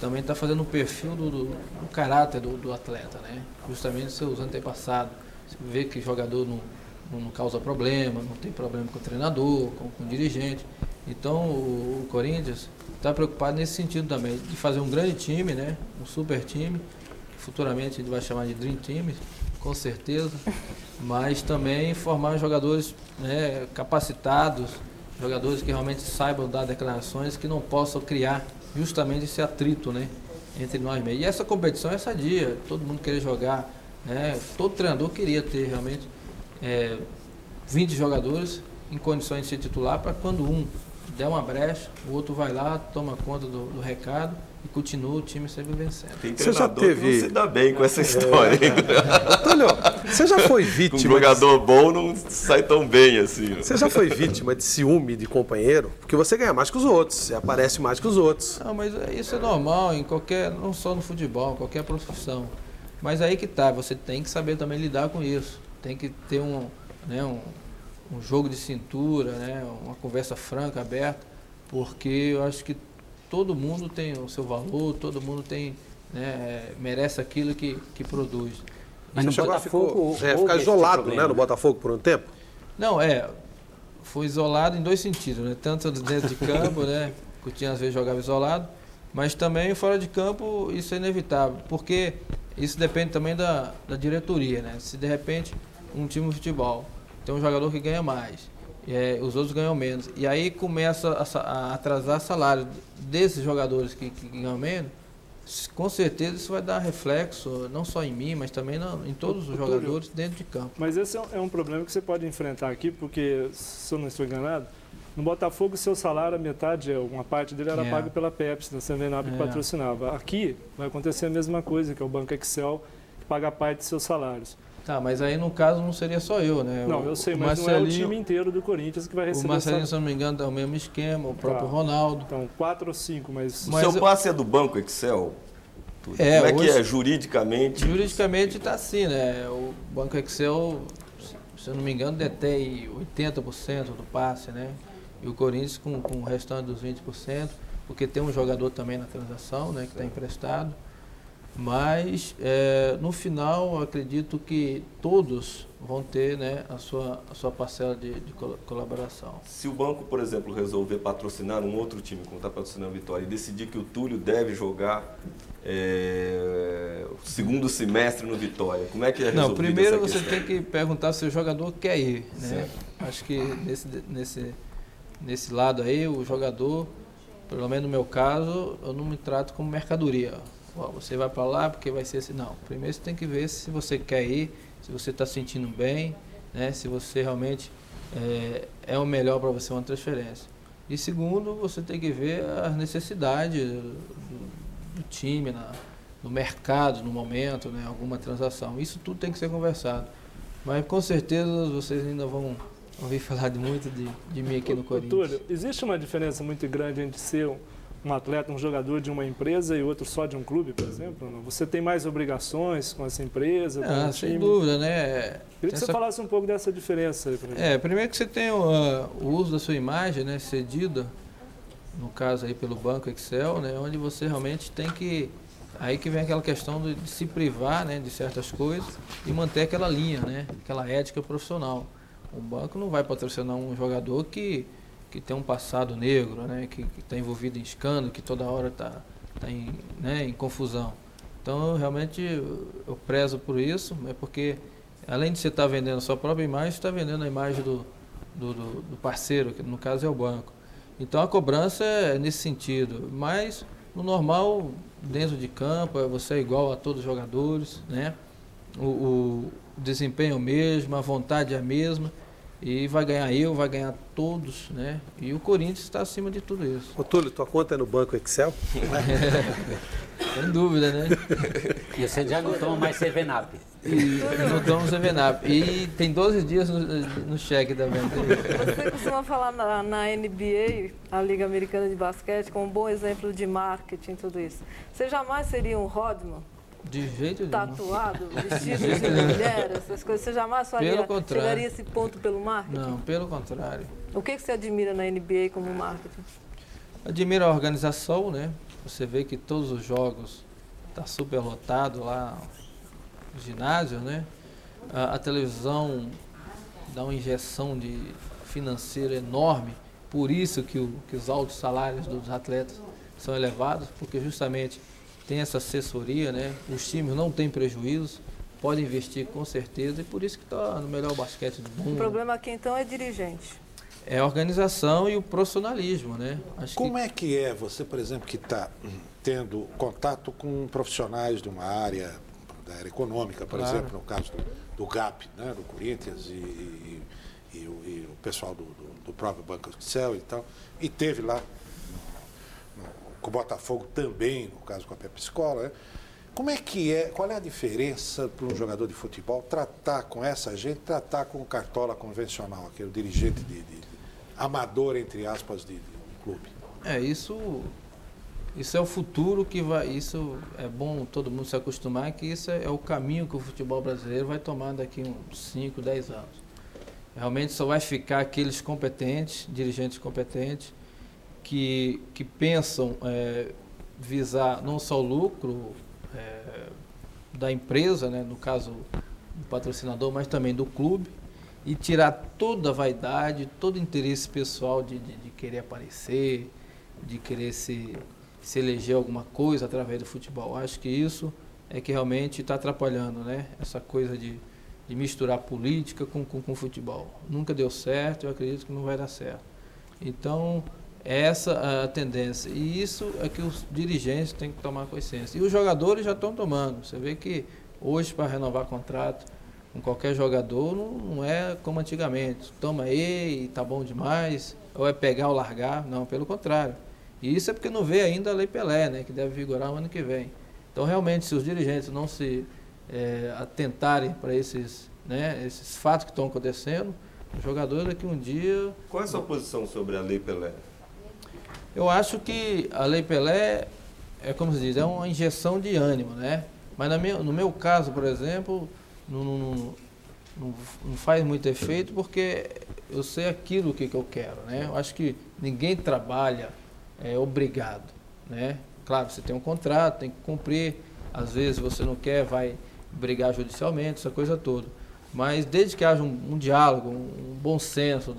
D: também está fazendo um perfil do caráter do atleta, né? Justamente seus antepassados. Você vê que jogador não causa problema, não tem problema com o treinador, com o dirigente. Então o Corinthians está preocupado nesse sentido também, de fazer um grande time, né? Um super time, que futuramente a gente vai chamar de Dream Team, com certeza, mas também formar jogadores, né, capacitados, jogadores que realmente saibam dar declarações, que não possam criar justamente esse atrito, né, entre nós mesmos. E essa competição é sadia, todo mundo queria jogar, né? Todo treinador queria ter realmente 20 jogadores em condições de ser titular, para quando um der uma brecha, o outro vai lá, toma conta do recado e continua o time sempre vencendo.
A: Tem treinador que não se dá bem com essa história.
I: Túlio, você já foi vítima...
A: Um jogador bom não sai tão bem assim.
I: Você já foi vítima de ciúme de companheiro? Porque você ganha mais que os outros, você aparece mais que os outros.
D: Não, mas isso é normal em não só no futebol, qualquer profissão. Mas aí que tá, você tem que saber também lidar com isso. Tem que ter um jogo de cintura, né? Uma conversa franca, aberta, porque eu acho que todo mundo tem o seu valor, todo mundo tem, né, merece aquilo que produz.
G: Mas no Botafogo
I: ficar isolado, né, no Botafogo por um tempo?
D: Não, foi isolado em dois sentidos, né? Tanto dentro de campo, né? O Coutinho às vezes jogava isolado, mas também fora de campo isso é inevitável, porque isso depende também da diretoria, né? Se de repente um time de futebol tem um jogador que ganha mais, os outros ganham menos, e aí começa a atrasar salário desses jogadores que ganham menos, com certeza isso vai dar reflexo, não só em mim, mas também em todos os jogadores dentro de campo.
H: Mas esse é um problema que você pode enfrentar aqui, porque, se eu não estou enganado, no Botafogo, seu salário, a metade, uma parte dele era pago pela Pepsi, da CVNAB que patrocinava. Aqui vai acontecer a mesma coisa, que é o Banco Excel, que paga a parte de seus salários.
D: Tá, mas aí no caso não seria só eu, né?
H: Não, eu sei, mas não é o time inteiro do Corinthians que vai receber.
D: O Marcelinho, se não me engano, é o mesmo esquema, o próprio Ronaldo.
H: Então, 4 ou 5, mas...
A: O seu passe é do Banco Excel? Como é que é juridicamente?
D: Juridicamente está assim, né? O Banco Excel, se eu não me engano, detém 80% do passe, né? E o Corinthians com o restante dos 20%, porque tem um jogador também na transação, né, que está emprestado. Mas, no final, acredito que todos vão ter, né, a sua parcela de colaboração.
A: Se o banco, por exemplo, resolver patrocinar um outro time, como está patrocinando a Vitória, e decidir que o Túlio deve jogar o segundo semestre no Vitória, como é que é resolvido?
D: Não, primeiro você tem que perguntar se o jogador quer ir, né? Acho que nesse lado aí, o jogador, pelo menos no meu caso, eu não me trato como mercadoria. Você vai para lá porque vai ser assim. Não, primeiro você tem que ver se você quer ir, se você está se sentindo bem, né? Se você realmente é o melhor para você uma transferência. E segundo, você tem que ver as necessidades do time, no mercado, no momento, né? Alguma transação. Isso tudo tem que ser conversado. Mas com certeza vocês ainda vão ouvir falar muito de mim aqui no Corinthians.
H: Túlio, existe uma diferença muito grande entre ser um atleta, um jogador de uma empresa e outro só de um clube, por exemplo? Você tem mais obrigações com essa empresa? Com o
D: sem
H: time?
D: dúvida, né?
H: Queria que você falasse um pouco dessa diferença.
D: Primeiro que você tem o uso da sua imagem, né, cedida, no caso aí pelo Banco Excel, né, onde você realmente tem que... Aí que vem aquela questão de se privar, né, de certas coisas e manter aquela linha, né, aquela ética profissional. O banco não vai patrocinar um jogador que tem um passado negro, né, que está envolvido em escândalo, que toda hora está em confusão. Então, realmente, eu prezo por isso, porque além de você estar vendendo a sua própria imagem, você está vendendo a imagem do parceiro, que no caso é o banco. Então, a cobrança é nesse sentido, mas no normal, dentro de campo, você é igual a todos os jogadores, né? O desempenho é o mesmo, a vontade é a mesma. E vai ganhar vai ganhar todos, né? E o Corinthians está acima de tudo isso.
I: Ô, Túlio, tua conta é no banco Excel?
D: Sem dúvida, né?
G: E você já não toma mais Sevenap.
D: Não tomo Sevenap. E tem 12 dias no cheque também.
F: Você costuma falar na NBA, a Liga Americana de Basquete, como um bom exemplo de marketing, tudo isso. Você jamais seria um Rodman?
D: De jeito nenhum.
F: Tatuado, vestido de mulher, essas coisas. Você jamais faria,
D: Pelo contrário.
F: chegaria a esse ponto pelo marketing?
D: Não, pelo contrário.
F: O que você admira na NBA como marketing?
D: Admiro a organização, né? Você vê que todos os jogos tá super lotado lá no ginásio, né? A televisão dá uma injeção financeira enorme, por isso que os altos salários dos atletas são elevados, porque justamente tem essa assessoria, né? Os times não têm prejuízo, podem investir com certeza e por isso que está no melhor basquete do mundo.
F: O problema aqui então é dirigente.
D: É a organização e o profissionalismo, né?
E: Como é que é você, por exemplo, que está tendo contato com profissionais de uma área, da área econômica, por exemplo, no caso do GAP, né? Do Corinthians e o pessoal do próprio Banco Excel e tal, e teve lá com o Botafogo também, no caso com a Pepe Escola, né? Como é que qual é a diferença para um jogador de futebol tratar com essa gente, tratar com o cartola convencional, aquele dirigente de amador, entre aspas, de clube?
D: Isso é o futuro que vai, isso é bom todo mundo se acostumar, que isso é o caminho que o futebol brasileiro vai tomar daqui uns 5, 10 anos. Realmente só vai ficar aqueles competentes, dirigentes competentes, que pensam visar não só o lucro da empresa, né, no caso do patrocinador, mas também do clube, e tirar toda a vaidade, todo o interesse pessoal de querer aparecer, de querer se eleger alguma coisa através do futebol. Acho que isso é que realmente está atrapalhando, né? Essa coisa de misturar política com futebol. Nunca deu certo, eu acredito que não vai dar certo. Então, essa a tendência. E isso é que os dirigentes têm que tomar consciência. E os jogadores já estão tomando. Você vê que hoje, para renovar contrato com qualquer jogador, não é como antigamente. Toma aí, tá bom demais, ou é pegar ou largar. Não, pelo contrário. E isso é porque não vê ainda a Lei Pelé, né, que deve vigorar no ano que vem. Então, realmente, se os dirigentes não se atentarem para esses fatos que estão acontecendo, os jogadores daqui um dia...
A: Qual é a sua posição sobre a Lei Pelé?
D: Eu acho que a Lei Pelé como se diz, é uma injeção de ânimo, né? Mas no meu caso, por exemplo, não faz muito efeito porque eu sei aquilo que eu quero, né? Eu acho que ninguém trabalha obrigado, né? Claro, você tem um contrato, tem que cumprir, às vezes você não quer, vai brigar judicialmente, essa coisa toda. Mas desde que haja um diálogo, um bom senso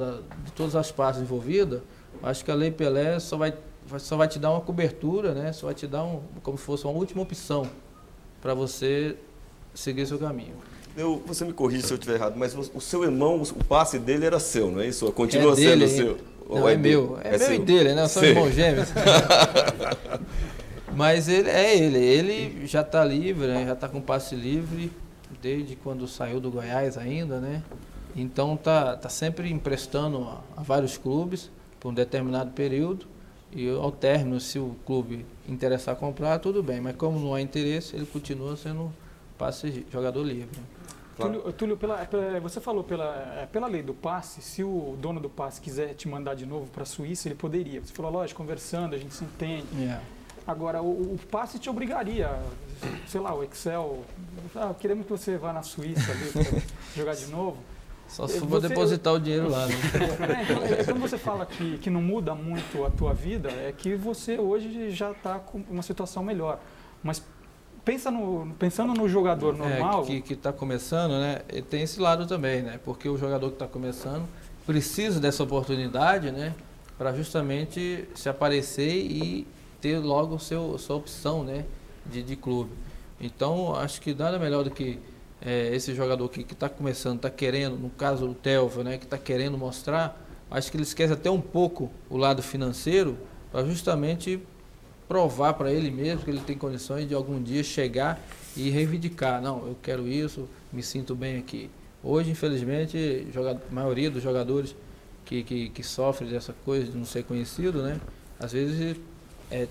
D: de todas as partes envolvidas, acho que a Lei Pelé só vai te dar uma cobertura, né? Só vai te dar como se fosse uma última opção para você seguir seu caminho.
A: Você me corrige se eu estiver errado, mas o seu irmão, o passe dele era seu, não é isso? Continua sendo seu?
D: Não, é meu. É meu e dele, né? São irmãos gêmeos. Mas ele já está livre, né? Já está com passe livre desde quando saiu do Goiás ainda, né? Então tá sempre emprestando a vários clubes por um determinado período e ao término, se o clube interessar comprar, tudo bem. Mas como não há interesse, ele continua sendo jogador livre.
J: Claro. Túlio, você falou pela lei do passe, se o dono do passe quiser te mandar de novo para a Suíça, ele poderia. Você falou, lógico, conversando, a gente se entende.
D: Yeah.
J: Agora, o passe te obrigaria, sei lá, o Excel, queremos que você vá na Suíça ali para jogar de novo.
D: Só se for depositar o dinheiro lá, né?
J: Quando você fala que não muda muito a tua vida, é que você hoje já está com uma situação melhor. Mas pensando no jogador normal...
D: Que está começando, né? Tem esse lado também, né? Porque o jogador que está começando precisa dessa oportunidade, né? Para justamente se aparecer e ter logo sua opção, né? De clube. Então, acho que nada melhor do que esse jogador que está começando, está querendo, no caso do Telvio, né? Que está querendo mostrar, acho que ele esquece até um pouco o lado financeiro para justamente provar para ele mesmo que ele tem condições de algum dia chegar e reivindicar. Não, eu quero isso, me sinto bem aqui. Hoje, infelizmente, a maioria dos jogadores que sofrem dessa coisa de não ser conhecido, né? Às vezes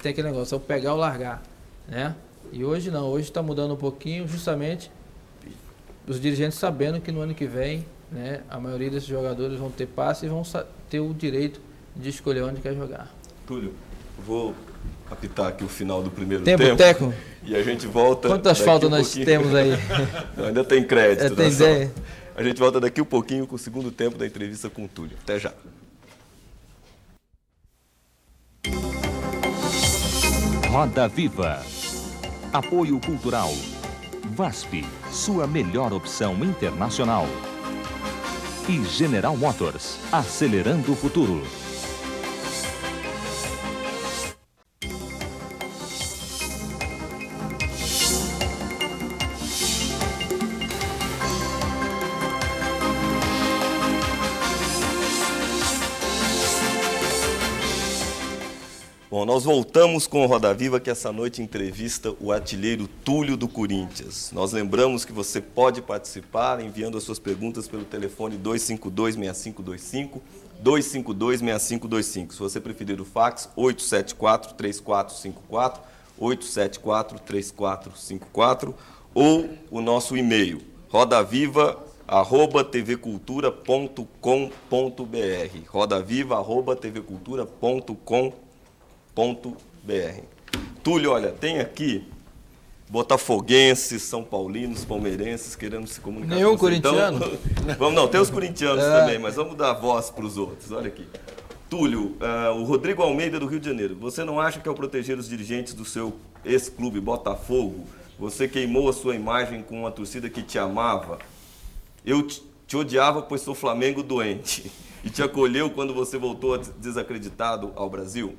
D: tem aquele negócio, é o pegar ou largar, né? E hoje não, hoje está mudando um pouquinho, justamente os dirigentes sabendo que no ano que vem, né, a maioria desses jogadores vão ter passe e vão ter o direito de escolher onde quer jogar.
A: Túlio, vou apitar aqui o final do primeiro
D: tempo. Teco.
A: E a gente volta...
D: Quantas faltas nós temos aí?
A: Não, ainda tem crédito.
D: Tem ideia.
A: A gente volta daqui um pouquinho com o segundo tempo da entrevista com o Túlio. Até já.
K: Roda Viva. Apoio Cultural. VASP, sua melhor opção internacional. E General Motors, acelerando o futuro.
A: Bom, nós voltamos com o Roda Viva, que essa noite entrevista o artilheiro Túlio do Corinthians. Nós lembramos que você pode participar enviando as suas perguntas pelo telefone 252-6525, 252-6525. Se você preferir o fax, 874-3454, 874-3454, ou o nosso e-mail, rodaviva@tvcultura.com.br, rodaviva@tvcultura.com.br. Túlio, olha, tem aqui botafoguenses, são paulinos, palmeirenses querendo se comunicar.
D: Nenhum corintiano?
A: Então, vamos, não, tem os corintianos também, mas vamos dar voz para os outros. Olha aqui. Túlio, o Rodrigo Almeida do Rio de Janeiro, você não acha que ao proteger os dirigentes do seu ex-clube Botafogo, você queimou a sua imagem com uma torcida que te amava? Eu te odiava, pois sou Flamengo doente, e te acolheu quando você voltou desacreditado ao Brasil?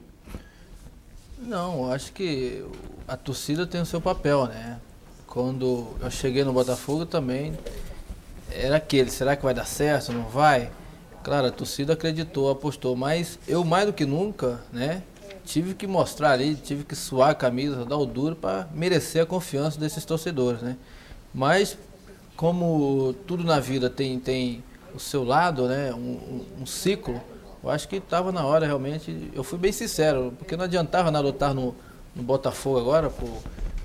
D: Não, acho que a torcida tem o seu papel, né? Quando eu cheguei no Botafogo também era aquele, será que vai dar certo, não vai? Claro, a torcida acreditou, apostou, mas eu mais do que nunca, né? Tive que mostrar ali, tive que suar a camisa, dar o duro para merecer a confiança desses torcedores, né? Mas como tudo na vida tem o seu lado, né? Um ciclo. Eu acho que estava na hora realmente, eu fui bem sincero, porque não adiantava nada eu estar no Botafogo agora,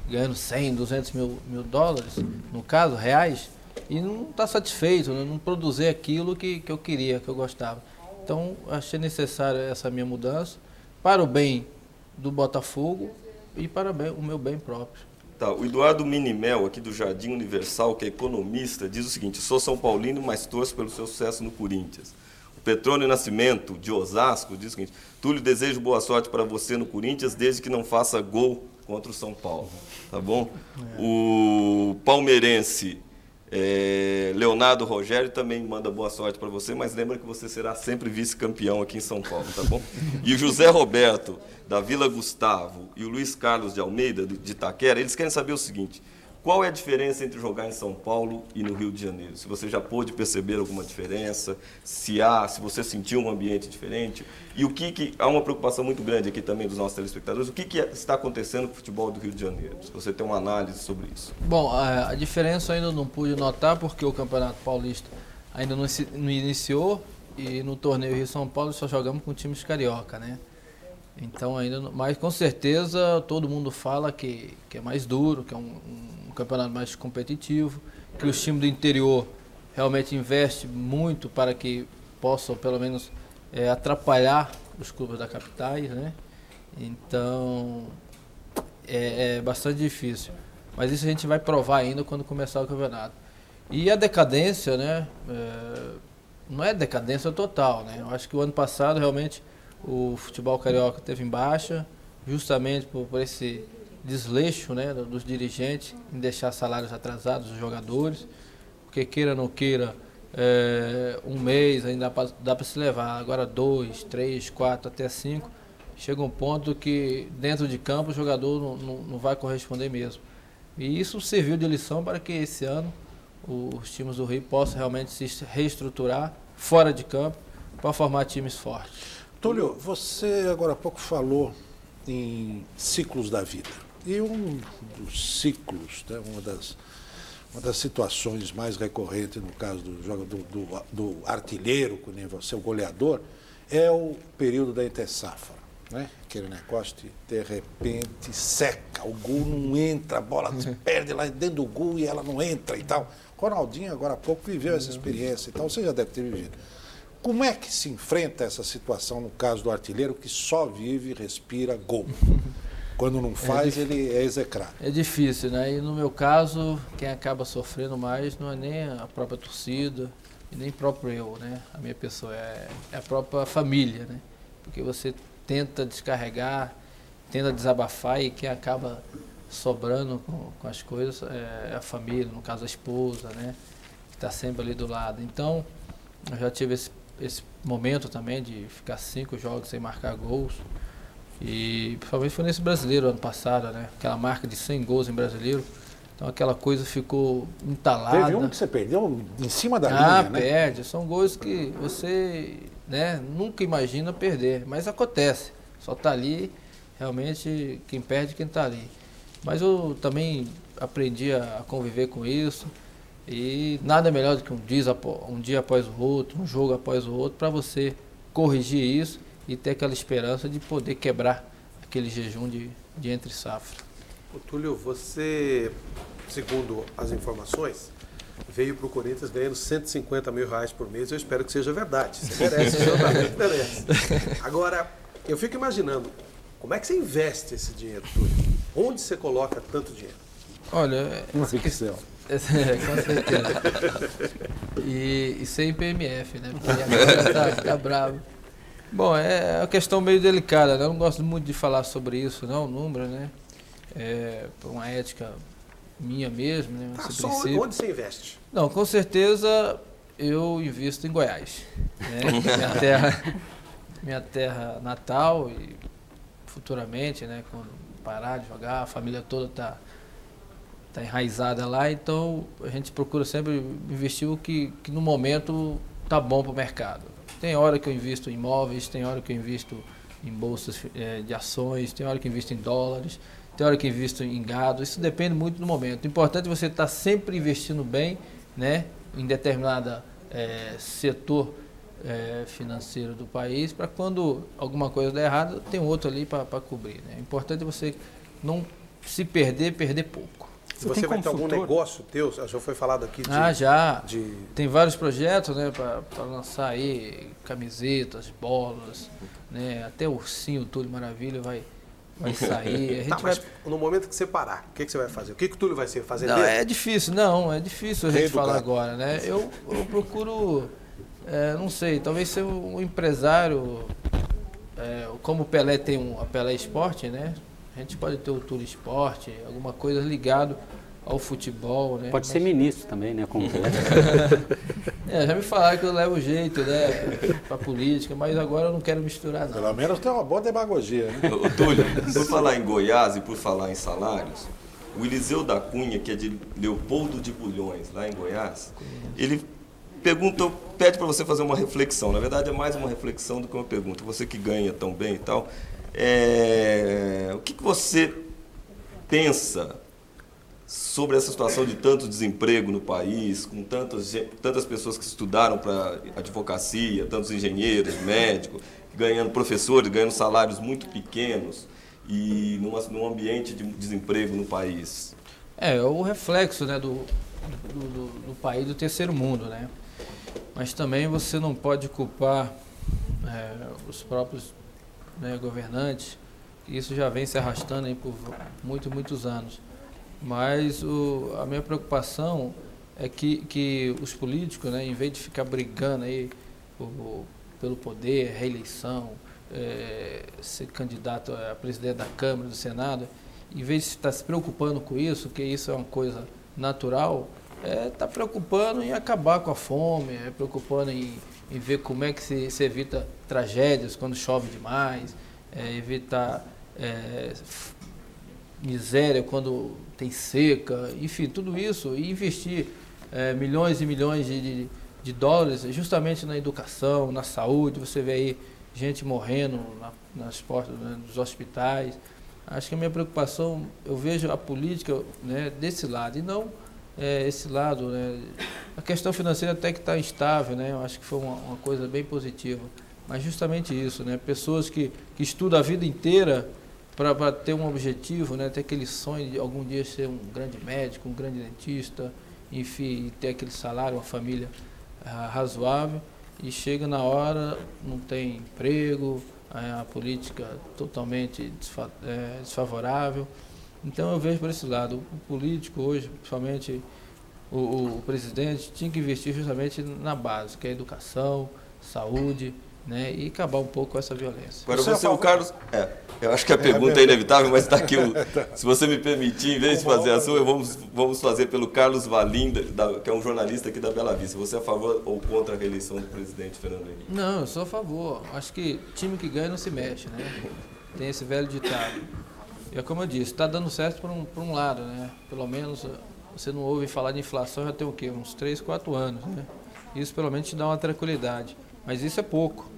D: ganhando 100, 200 mil dólares, no caso, reais, e não estar satisfeito, não produzir aquilo que eu queria, que eu gostava. Então, achei necessária essa minha mudança, para o bem do Botafogo e para o meu bem próprio.
A: Tá, o Eduardo Minimel, aqui do Jardim Universal, que é economista, diz o seguinte: sou São Paulino, mas torço pelo seu sucesso no Corinthians. Petrônio Nascimento, de Osasco, diz o seguinte: Túlio, desejo boa sorte para você no Corinthians, desde que não faça gol contra o São Paulo. Tá bom? O palmeirense Leonardo Rogério também manda boa sorte para você, mas lembra que você será sempre vice-campeão aqui em São Paulo, tá bom? E o José Roberto, da Vila Gustavo, e o Luiz Carlos de Almeida, de Itaquera, eles querem saber o seguinte: qual é a diferença entre jogar em São Paulo e no Rio de Janeiro? Se você já pôde perceber alguma diferença, se você sentiu um ambiente diferente, e há uma preocupação muito grande aqui também dos nossos telespectadores, o que está acontecendo com o futebol do Rio de Janeiro? Se você tem uma análise sobre isso.
D: Bom, a diferença eu ainda não pude notar, porque o Campeonato Paulista ainda não iniciou, e no torneio Rio-São Paulo só jogamos com times carioca, né? Então ainda não, mas com certeza todo mundo fala que é mais duro, que é um campeonato mais competitivo, que os times do interior realmente investem muito para que possam pelo menos atrapalhar os clubes da capitais, né? Então é bastante difícil, mas isso a gente vai provar ainda quando começar o campeonato. E a decadência, né? Não é decadência total, né? Eu acho que o ano passado realmente o futebol carioca teve em baixa, justamente por esse desleixo, né, dos dirigentes em deixar salários atrasados dos jogadores, porque queira ou não queira, um mês ainda dá para se levar, agora 2, 3, 4, até 5, chega um ponto que dentro de campo o jogador não vai corresponder mesmo. E isso serviu de lição para que esse ano os times do Rio possam realmente se reestruturar fora de campo para formar times fortes.
E: Túlio, você agora há pouco falou em ciclos da vida. E um dos ciclos, né, uma das situações mais recorrentes no caso do artilheiro, que nem você, o goleador, é o período da entre-safra, né? Aquele negócio de repente seca, o gol não entra, a bola se perde lá dentro do gol e ela não entra e tal. Ronaldinho, agora há pouco, viveu essa experiência e tal, você já deve ter vivido. Como é que se enfrenta essa situação no caso do artilheiro que só vive e respira gol? Quando não faz, ele é execrado.
D: É difícil, né? E no meu caso, quem acaba sofrendo mais não é nem a própria torcida e nem próprio eu, né? A minha pessoa é a própria família, né? Porque você tenta descarregar, tenta desabafar e quem acaba sobrando com as coisas é a família, no caso a esposa, né? Que está sempre ali do lado. Então, eu já tive esse momento também de ficar 5 jogos sem marcar gols. E principalmente foi nesse brasileiro ano passado, né? Aquela marca de 100 gols em brasileiro. Então aquela coisa ficou entalada.
E: Teve um que você perdeu em cima da linha, né?
D: Perde. São gols que você, né, nunca imagina perder. Mas acontece. Só está ali, realmente, quem perde quem está ali. Mas eu também aprendi a conviver com isso. E nada melhor do que um dia após o outro, um jogo após o outro, para você corrigir isso e ter aquela esperança de poder quebrar aquele jejum de entre safra.
I: Ô, Túlio, você, segundo as informações, veio para o Corinthians ganhando R$150 mil por mês. Eu espero que seja verdade. Você merece, o seu talento merece. Agora, eu fico imaginando, como é que você investe esse dinheiro, Túlio? Onde você coloca tanto dinheiro?
D: Olha,
E: no Excel.
D: Com certeza. E sem PMF, né? Porque agora tá bravo. Bom, é uma questão meio delicada, né? Eu não gosto muito de falar sobre isso, não, número, né? Por uma ética minha mesmo, né?
I: Só onde você investe?
D: Não, com certeza eu invisto em Goiás, né? minha terra natal e futuramente, né? Quando parar de jogar, a família toda tá enraizada lá, então a gente procura sempre investir o que no momento tá bom para o mercado. Tem hora que eu invisto em imóveis, tem hora que eu invisto em bolsas de ações, tem hora que eu invisto em dólares, tem hora que eu invisto em gado, isso depende muito do momento. O importante é você estar sempre investindo bem, né, em determinado setor financeiro do país, para quando alguma coisa der errado, tem outro ali para cobrir. Né? O importante é você não se perder pouco.
I: Você vai ter algum negócio teu? Já foi falado aqui de...
D: já. Tem vários projetos, né, para lançar aí camisetas, bolas, né, até o ursinho Túlio Maravilha vai sair.
I: Mas no momento que você parar, o que você vai fazer? O que o Túlio vai ser? Fazendeiro?
D: Não, é difícil a gente falar agora, né? Eu procuro, não sei, talvez ser um empresário, como o Pelé tem a Pelé Esporte, né? A gente pode ter o Túlio Esporte, alguma coisa ligado ao futebol, né?
G: Pode ser ministro também, né? Como
D: já me falaram que eu levo jeito, né? Pra política, mas agora eu não quero misturar, não.
E: Pelo menos tem uma boa demagogia, né?
A: Ô, Túlio, por falar em Goiás e por falar em salários, o Eliseu da Cunha, que é de Leopoldo de Bulhões, lá em Goiás, ele pede para você fazer uma reflexão. Na verdade, é mais uma reflexão do que uma pergunta. Você que ganha tão bem e tal, o que você pensa sobre essa situação de tanto desemprego no país, com tantas pessoas que estudaram para advocacia, tantos engenheiros, médicos, professores ganhando salários muito pequenos e num ambiente de desemprego no país?
D: É o reflexo, né, do país do terceiro mundo, né? Mas também você não pode culpar os próprios, né, governantes. Isso já vem se arrastando aí por muitos anos. Mas a minha preocupação é que os políticos, né, em vez de ficar brigando aí pelo poder, reeleição, ser candidato a presidente da Câmara, do Senado, em vez de estar se preocupando com isso, que isso é uma coisa natural, está preocupando em acabar com a fome, preocupando em ver como é que se evita tragédias quando chove demais, evitar miséria quando tem seca, enfim, tudo isso, e investir milhões e milhões de dólares justamente na educação, na saúde. Você vê aí gente morrendo nas portas, né, dos hospitais. Acho que a minha preocupação, eu vejo a política, né, desse lado, e não esse lado, né? A questão financeira até que está instável, né? Eu acho que foi uma coisa bem positiva. Mas justamente isso, né? Pessoas que estudam a vida inteira para ter um objetivo, né? Ter aquele sonho de algum dia ser um grande médico, um grande dentista, enfim, ter aquele salário, uma família razoável, e chega na hora, não tem emprego, a política totalmente desfavorável. Então eu vejo por esse lado, o político hoje, principalmente o presidente, tinha que investir justamente na base, que é a educação, saúde, né, e acabar um pouco com essa violência.
A: Agora você, o Carlos... eu acho que a pergunta é inevitável, mas está aqui, se você me permitir, em vez de fazer a sua, vamos fazer pelo Carlos Valinda, que é um jornalista aqui da Bela Vista. Você é a favor ou contra a reeleição do presidente Fernando Henrique?
D: Não, eu sou a favor. Acho que time que ganha não se mexe, né? Tem esse velho ditado. E é como eu disse, está dando certo por um lado, né? Pelo menos você não ouve falar de inflação já tem o quê? Uns 3, 4 anos, né? Isso pelo menos te dá uma tranquilidade. Mas isso é pouco.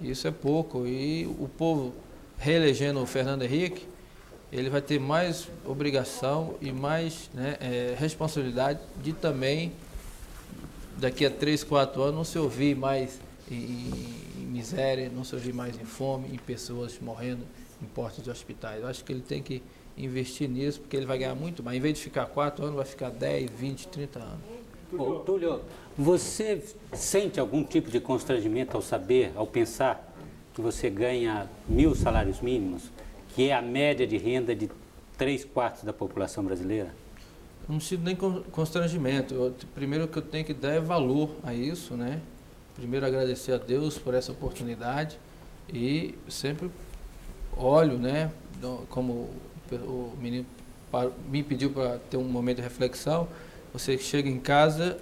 D: Isso é pouco. E o povo reelegendo o Fernando Henrique, ele vai ter mais obrigação e mais, né, responsabilidade de também, daqui a 3, 4 anos, não se ouvir mais em miséria, não se ouvir mais em fome, em pessoas morrendo em portas de hospitais. Eu acho que ele tem que investir nisso, porque ele vai ganhar muito mais. Em vez de ficar 4 anos, vai ficar 10, 20, 30 anos.
G: Túlio, você sente algum tipo de constrangimento ao saber, ao pensar que você ganha 1.000 salários mínimos, que é a média de renda de 3/4 da população brasileira?
D: Não sinto nem constrangimento. Primeiro que eu tenho que dar é valor a isso, né? Primeiro agradecer a Deus por essa oportunidade e sempre olho, né? Como o menino me pediu para ter um momento de reflexão, você chega em casa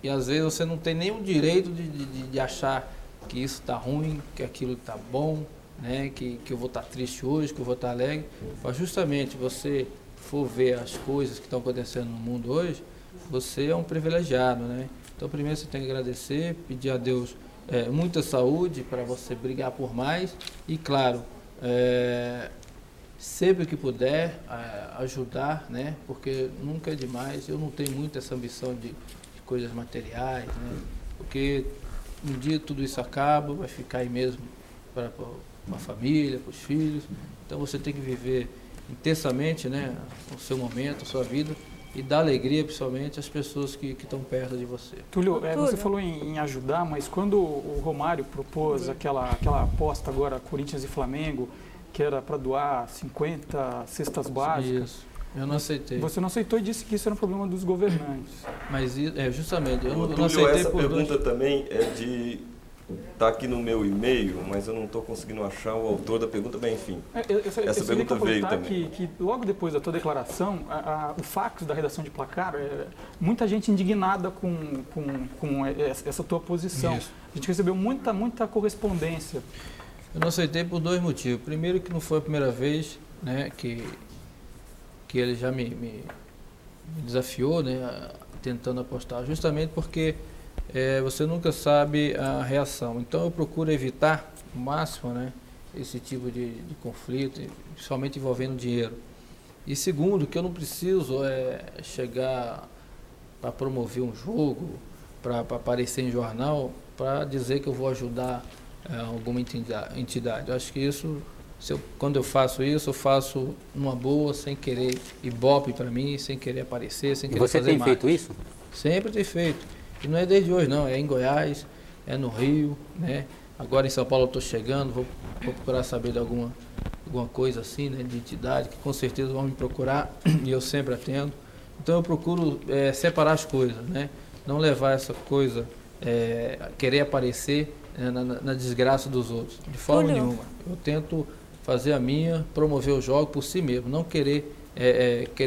D: e às vezes você não tem nem o direito de achar que isso está ruim, que aquilo está bom, né? Que eu vou estar triste hoje, que eu vou estar alegre. Mas justamente você for ver as coisas que estão acontecendo no mundo hoje, você é um privilegiado, né? Então primeiro você tem que agradecer, pedir a Deus muita saúde para você brigar por mais e claro, sempre que puder ajudar, né? Porque nunca é demais. Eu não tenho muito essa ambição de coisas materiais, né? Porque um dia tudo isso acaba, vai ficar aí mesmo para a família, para os filhos. Então você tem que viver intensamente, né, o seu momento, a sua vida e dar alegria principalmente às pessoas que estão perto de você.
J: Túlio, você falou em ajudar, mas quando o Romário propôs aquela aposta agora, Corinthians e Flamengo, que era para doar 50 cestas básicas.
D: Isso. Eu não aceitei.
J: Você não aceitou e disse que isso era um problema dos governantes.
D: Mas justamente, eu
A: Túlio,
D: não aceitei
A: essa
D: por
A: pergunta também está aqui no meu e-mail, mas eu não estou conseguindo achar o autor da pergunta, bem, enfim. Essa pergunta veio também.
J: Que logo depois da tua declaração, o fax da redação de placar, muita gente indignada com essa tua posição. Isso. A gente recebeu muita correspondência.
D: Eu não aceitei por 2 motivos. Primeiro que não foi a primeira vez, né, que ele já me desafiou, né, tentando apostar, justamente porque você nunca sabe a reação. Então eu procuro evitar o máximo, né, esse tipo de conflito, principalmente envolvendo dinheiro. E segundo, que eu não preciso chegar para promover um jogo, para aparecer em jornal, para dizer que eu vou ajudar alguma entidade. Eu acho que isso, quando eu faço isso, eu faço numa boa, sem querer ibope para mim, sem querer aparecer, sem querer fazer mais.
G: Você tem feito isso?
D: Sempre tem feito. E não é desde hoje, não. É em Goiás, é no Rio, né? Agora em São Paulo eu estou chegando, vou procurar saber de alguma coisa assim, né? De entidade, que com certeza vão me procurar e eu sempre atendo. Então eu procuro separar as coisas, né? Não levar essa coisa, querer aparecer na desgraça dos outros, de forma nenhuma. Eu tento fazer a minha, promover o jogo por si mesmo, não querer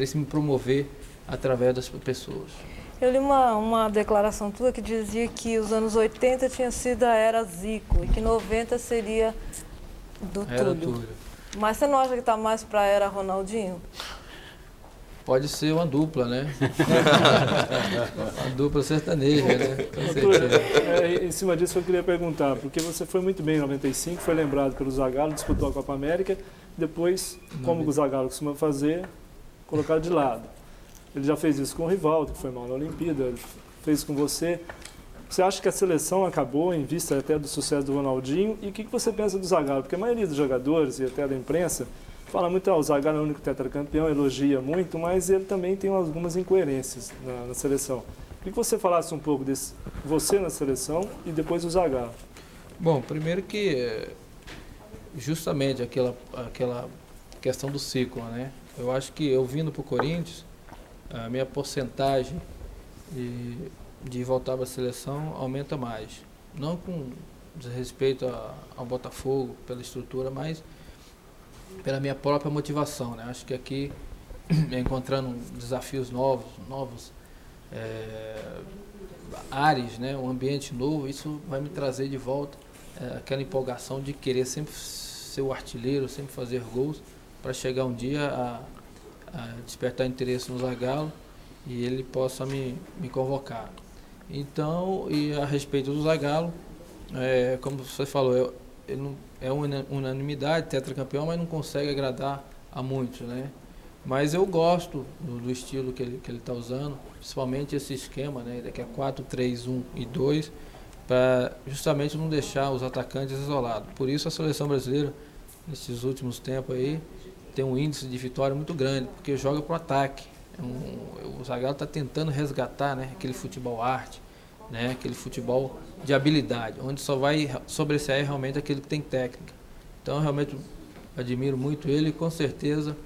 D: se me promover através das pessoas.
F: Eu li uma declaração tua que dizia que os anos 80 tinha sido a era Zico e que 90 seria do Túlio. Mas você não acha que está mais para a era Ronaldinho?
D: Pode ser uma dupla, né? Uma dupla sertaneja, né? Com certeza.
H: Em cima disso eu queria perguntar, porque você foi muito bem em 95, foi lembrado pelo Zagallo, disputou a Copa América, depois, como o Zagallo costuma fazer, colocado de lado. Ele já fez isso com o Rivaldo, que foi mal na Olimpíada, ele fez com você. Você acha que a seleção acabou em vista até do sucesso do Ronaldinho? E o que você pensa do Zagallo? Porque a maioria dos jogadores e até da imprensa fala muito, o Zagallo é o único tetracampeão, elogia muito, mas ele também tem algumas incoerências na seleção. Queria que você falasse um pouco desse, você na seleção e depois o Zagallo.
D: Bom, primeiro que justamente aquela questão do ciclo, né? Eu acho que eu vindo para o Corinthians, a minha porcentagem de voltar para a seleção aumenta mais. Não com desrespeito ao Botafogo, pela estrutura, mas pela minha própria motivação, né? Acho que aqui, encontrando desafios novos ares, né? Um ambiente novo, isso vai me trazer de volta aquela empolgação de querer sempre ser o artilheiro, sempre fazer gols, para chegar um dia a despertar interesse no Zagallo e ele possa me convocar. Então, e a respeito do Zagallo, como você falou, ele não, é unanimidade, tetracampeão, mas não consegue agradar a muitos, né? Mas eu gosto do estilo que ele está usando, principalmente esse esquema, né? Que é 4-3-1 e 2, para justamente não deixar os atacantes isolados. Por isso a seleção brasileira, nesses últimos tempos aí, tem um índice de vitória muito grande, porque joga para o ataque. O Zagallo está tentando resgatar, né, aquele futebol arte, né, aquele futebol de habilidade, onde só vai sobressair realmente aquele que tem técnica. Então, eu realmente admiro muito ele e, com certeza,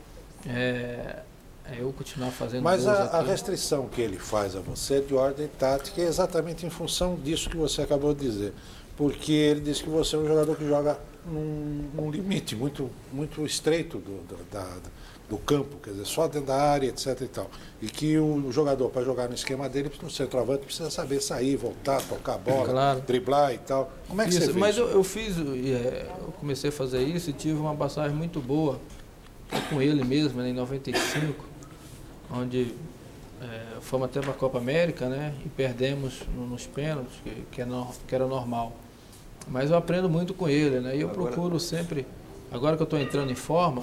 D: eu continuar fazendo.
E: Mas a restrição que ele faz a você é de ordem tática, é exatamente em função disso que você acabou de dizer. Porque ele diz que você é um jogador que joga num limite muito estreito do campo, quer dizer, só dentro da área, etc. e tal. E que o jogador, para jogar no esquema dele, no centroavante, precisa saber sair, voltar, tocar a bola, claro, driblar e tal. Como é que você fez?
D: Mas eu comecei a fazer isso e tive uma passagem muito boa com ele mesmo, né, em 95, onde fomos até para a Copa América, né, e perdemos nos pênaltis, que era normal. Mas eu aprendo muito com ele, né, e eu procuro sempre, agora que eu estou entrando em forma,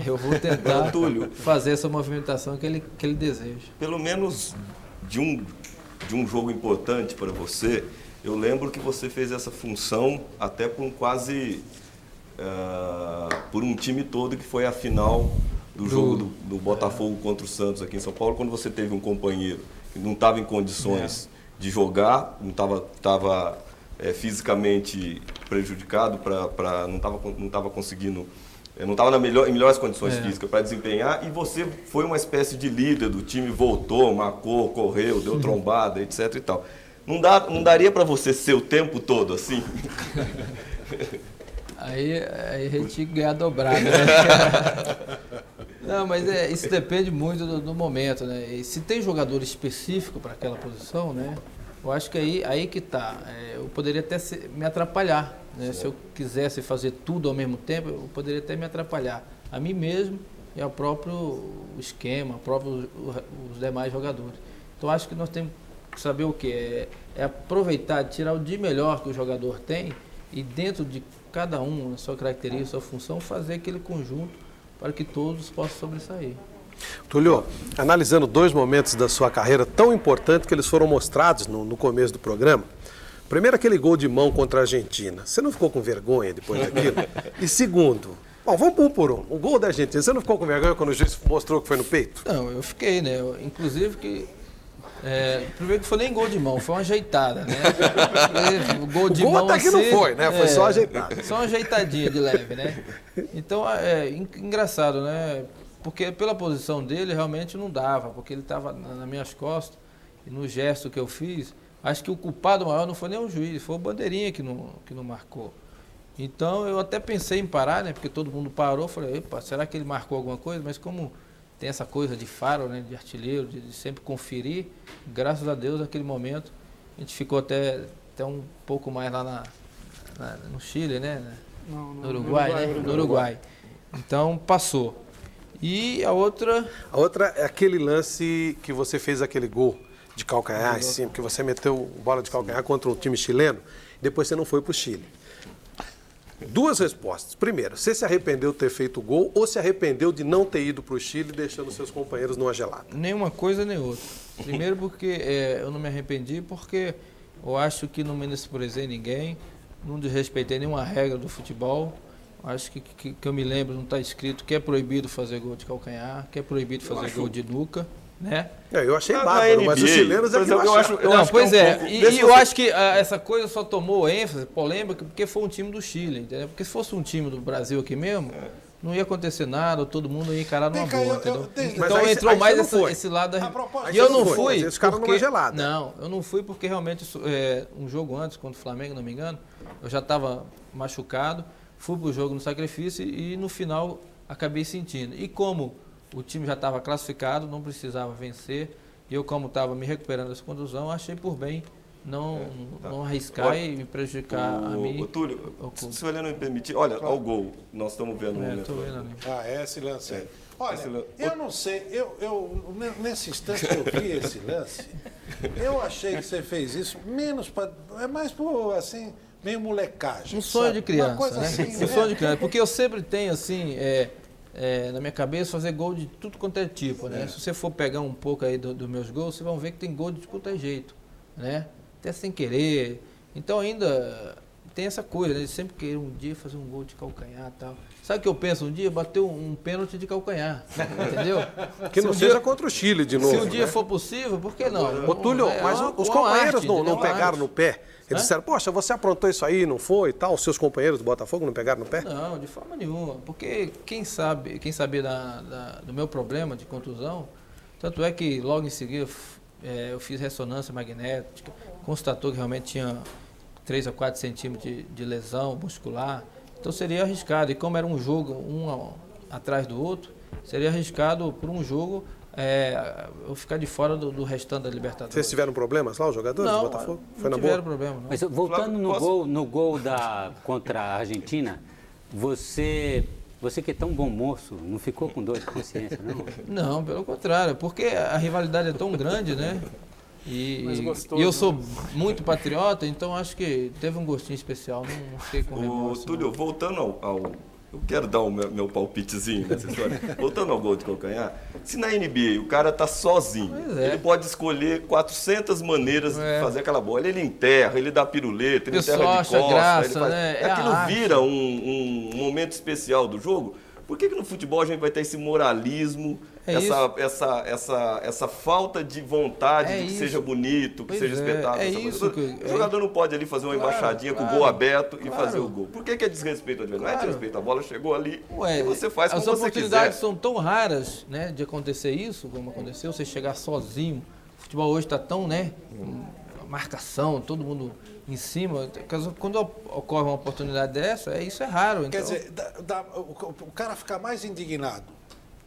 D: eu vou tentar fazer essa movimentação que ele deseja.
A: Pelo menos de um jogo importante para você, eu lembro que você fez essa função até por por um time todo, que foi a final do jogo do Botafogo contra o Santos aqui em São Paulo, quando você teve um companheiro que não estava em condições de jogar, não estava fisicamente prejudicado, não estava conseguindo, não estava em melhores condições físicas para desempenhar, e você foi uma espécie de líder do time, voltou, marcou, correu, deu trombada, etc. e tal. Não daria para você ser o tempo todo assim?
D: Aí a gente tinha que ganhar dobrado, né? Não, mas isso depende muito do momento, né? E se tem jogador específico para aquela posição, né? Eu acho que aí que tá. Eu poderia até me atrapalhar, né? Se eu quisesse fazer tudo ao mesmo tempo, eu poderia até me atrapalhar. A mim mesmo e ao próprio esquema, os demais jogadores. Então acho que nós temos que saber o quê? É aproveitar, tirar o de melhor que o jogador tem e dentro de cada um, na sua característica, sua função, fazer aquele conjunto para que todos possam sobressair.
I: Túlio, analisando dois momentos da sua carreira tão importantes que eles foram mostrados no começo do programa. Primeiro, aquele gol de mão contra a Argentina. Você não ficou com vergonha depois daquilo? E segundo, bom, vamos por um. O gol da Argentina, você não ficou com vergonha quando o juiz mostrou que foi no peito?
D: Não, eu fiquei, né? Inclusive que... primeiro que foi nem gol de mão, foi uma ajeitada, né? O gol de mão
I: até que não foi, né? Foi só ajeitada.
D: Só uma ajeitadinha de leve, né? Então, engraçado, né? Porque pela posição dele realmente não dava, porque ele estava nas minhas costas e no gesto que eu fiz, acho que o culpado maior não foi nem o juiz, foi o bandeirinha que não marcou. Então eu até pensei em parar, né? Porque todo mundo parou, falei, epa, será que ele marcou alguma coisa? Mas como tem essa coisa de faro, né, de artilheiro, de sempre conferir, graças a Deus, naquele momento, a gente ficou até um pouco mais lá no Chile, né? No Uruguai, né? No Uruguai. Então, passou. E a outra...
I: A outra é aquele lance que você fez aquele gol de calcanhar em cima, que você meteu bola de calcanhar contra um time chileno, depois você não foi para o Chile. 2 respostas. Primeiro, você se arrependeu de ter feito o gol ou se arrependeu de não ter ido para o Chile deixando seus companheiros numa gelada?
D: Nenhuma coisa nem outra. Primeiro porque eu não me arrependi, porque eu acho que não menosprezei ninguém, não desrespeitei nenhuma regra do futebol. Acho que eu me lembro, não está escrito que é proibido fazer gol de calcanhar, que é proibido fazer gol de nuca, né?
I: Eu achei bárbaro, mas os chilenos é que não acharam.
D: Pois é, e eu acho que essa coisa só tomou ênfase, polêmica, porque foi um time do Chile, entendeu? Porque se fosse um time do Brasil aqui mesmo, não ia acontecer nada, todo mundo ia encarar numa boa, entendeu? Então entrou mais esse lado da... E eu não fui porque... Não, eu não fui porque realmente um jogo antes, contra o Flamengo, não me engano, eu já estava machucado, fui pro jogo no sacrifício e no final acabei sentindo. E como o time já estava classificado, não precisava vencer, e eu como estava me recuperando dessa contusão, achei por bem não arriscar e me prejudicar a mim.
A: Túlio, se o Helena me permitir, olha, ao gol, nós estamos vendo no momento.
E: Esse lance aí. Olha, eu não sei, nesse instante que eu vi esse lance, eu achei que você fez isso é mais por, assim, meio molecagem.
D: Um sonho de criança,
E: uma coisa
D: né?
E: Assim,
D: um sonho de criança, porque eu sempre tenho, assim, na minha cabeça, fazer gol de tudo quanto é tipo, né? Se você for pegar um pouco aí dos meus gols, vocês vão ver que tem gol de quanto é jeito, né? Até sem querer. Então ainda tem essa coisa, né? De sempre querer um dia fazer um gol de calcanhar e tal. Sabe o que eu penso? Um dia bater um pênalti de calcanhar, entendeu?
I: Que não seja contra o Chile de novo.
D: Se um dia for possível, por que não?
I: Ô, Túlio, mas os companheiros não pegaram no pé? Eles disseram, poxa, você aprontou isso aí, não foi e tal? Os seus companheiros do Botafogo não pegaram no pé?
D: Não, de forma nenhuma. Porque quem sabia do meu problema de contusão, tanto é que logo em seguida eu fiz ressonância magnética, constatou que realmente tinha 3 a 4 centímetros de lesão muscular. Então seria arriscado. E como era um jogo, um atrás do outro, seria arriscado por um jogo eu ficar de fora do restante da Libertadores.
I: Vocês tiveram problemas lá, os jogadores do Botafogo?
D: Foi não tiveram problema, não.
G: Mas voltando no gol contra a Argentina, você que é tão bom moço, não ficou com dor de consciência, não?
D: Não, pelo contrário, porque a rivalidade é tão grande, né? E eu sou muito patriota, então acho que teve um gostinho especial, não fiquei com remorso.
A: Túlio, voltando ao... Eu quero dar o meu palpitezinho nessa história. Voltando ao gol de calcanhar, se na NBA o cara tá sozinho, ele pode escolher 400 maneiras de fazer aquela bola. Ele enterra, ele dá piruleta, ele enterra de costa.
D: Graça, né?
A: Aquilo vira um momento especial do jogo. Por que no futebol a gente vai ter esse moralismo, essa falta de vontade de que seja bonito, que seja espetáculo? O jogador não pode ali fazer uma embaixadinha com o gol aberto e fazer o gol. Por que é desrespeito? Não é desrespeito, a bola chegou ali e você faz como você quiser.
D: As oportunidades são tão raras, né, de acontecer isso, como aconteceu, você chegar sozinho. O futebol hoje está tão, né, marcação, todo mundo em cima. Quando ocorre uma oportunidade dessa, isso é raro. Então...
E: Quer dizer, o cara fica mais indignado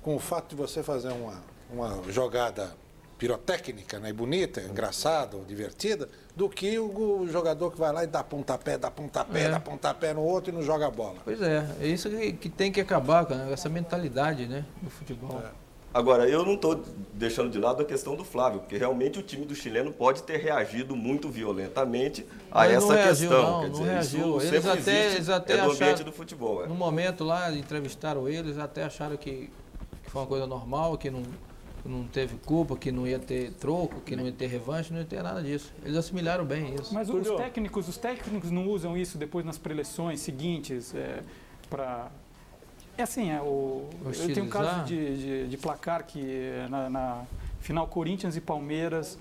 E: com o fato de você fazer uma jogada pirotécnica, né, bonita, engraçada, divertida, do que o jogador que vai lá e dá pontapé no outro e não joga a bola.
D: Pois é isso que tem que acabar com essa mentalidade, né, do futebol.
A: Agora, eu não estou deixando de lado a questão do Flávio, porque realmente o time do chileno pode ter reagido muito violentamente a essa questão.
D: Quer dizer, não reagiu. Eles até acharam, do ambiente do futebol. No momento lá, entrevistaram eles, até acharam que foi uma coisa normal, que não teve culpa, que não ia ter troco, que não ia ter revanche, não ia ter nada disso. Eles assimilaram bem isso.
J: Mas os técnicos não usam isso depois nas preleções seguintes para... eu tenho um caso de placar que na final Corinthians e Palmeiras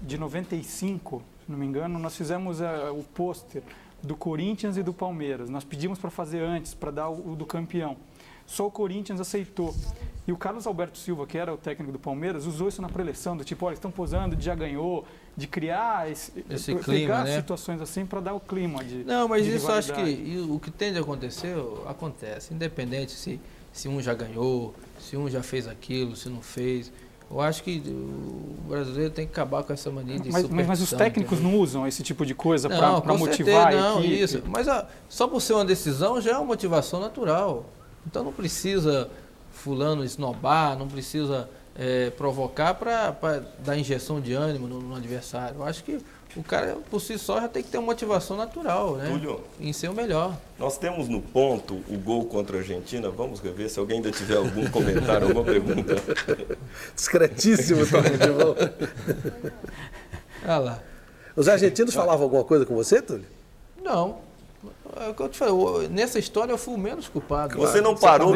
J: de 95, se não me engano, nós fizemos o pôster do Corinthians e do Palmeiras. Nós pedimos para fazer antes, para dar o do campeão. Só o Corinthians aceitou. E o Carlos Alberto Silva, que era o técnico do Palmeiras, usou isso na preleção, do tipo, olha, estão posando, já ganhou, de criar esse
D: clima, né?
J: Situações assim para dar o clima de
D: Não, mas de isso acho que o que tende a acontecer, acontece. Independente se um já ganhou, se um já fez aquilo, se não fez. Eu acho que o brasileiro tem que acabar com essa mania de superstição.
J: Mas os técnicos não usam esse tipo de coisa para motivar a equipe?
D: Isso. Mas só por ser uma decisão já é uma motivação natural. Então não precisa fulano esnobar, não precisa provocar para dar injeção de ânimo no adversário. Eu acho que o cara, por si só, já tem que ter uma motivação natural, né?
A: Túlio,
D: em ser o melhor.
A: nós temos no ponto o gol contra a Argentina. Vamos rever se alguém ainda tiver algum comentário, alguma pergunta.
I: Discretíssimo, Túlio de Mão.
D: Olha lá.
I: Os argentinos falavam alguma coisa com você, Túlio?
D: Não. É o que eu te falei, nessa história eu fui o menos culpado.
A: Você não parou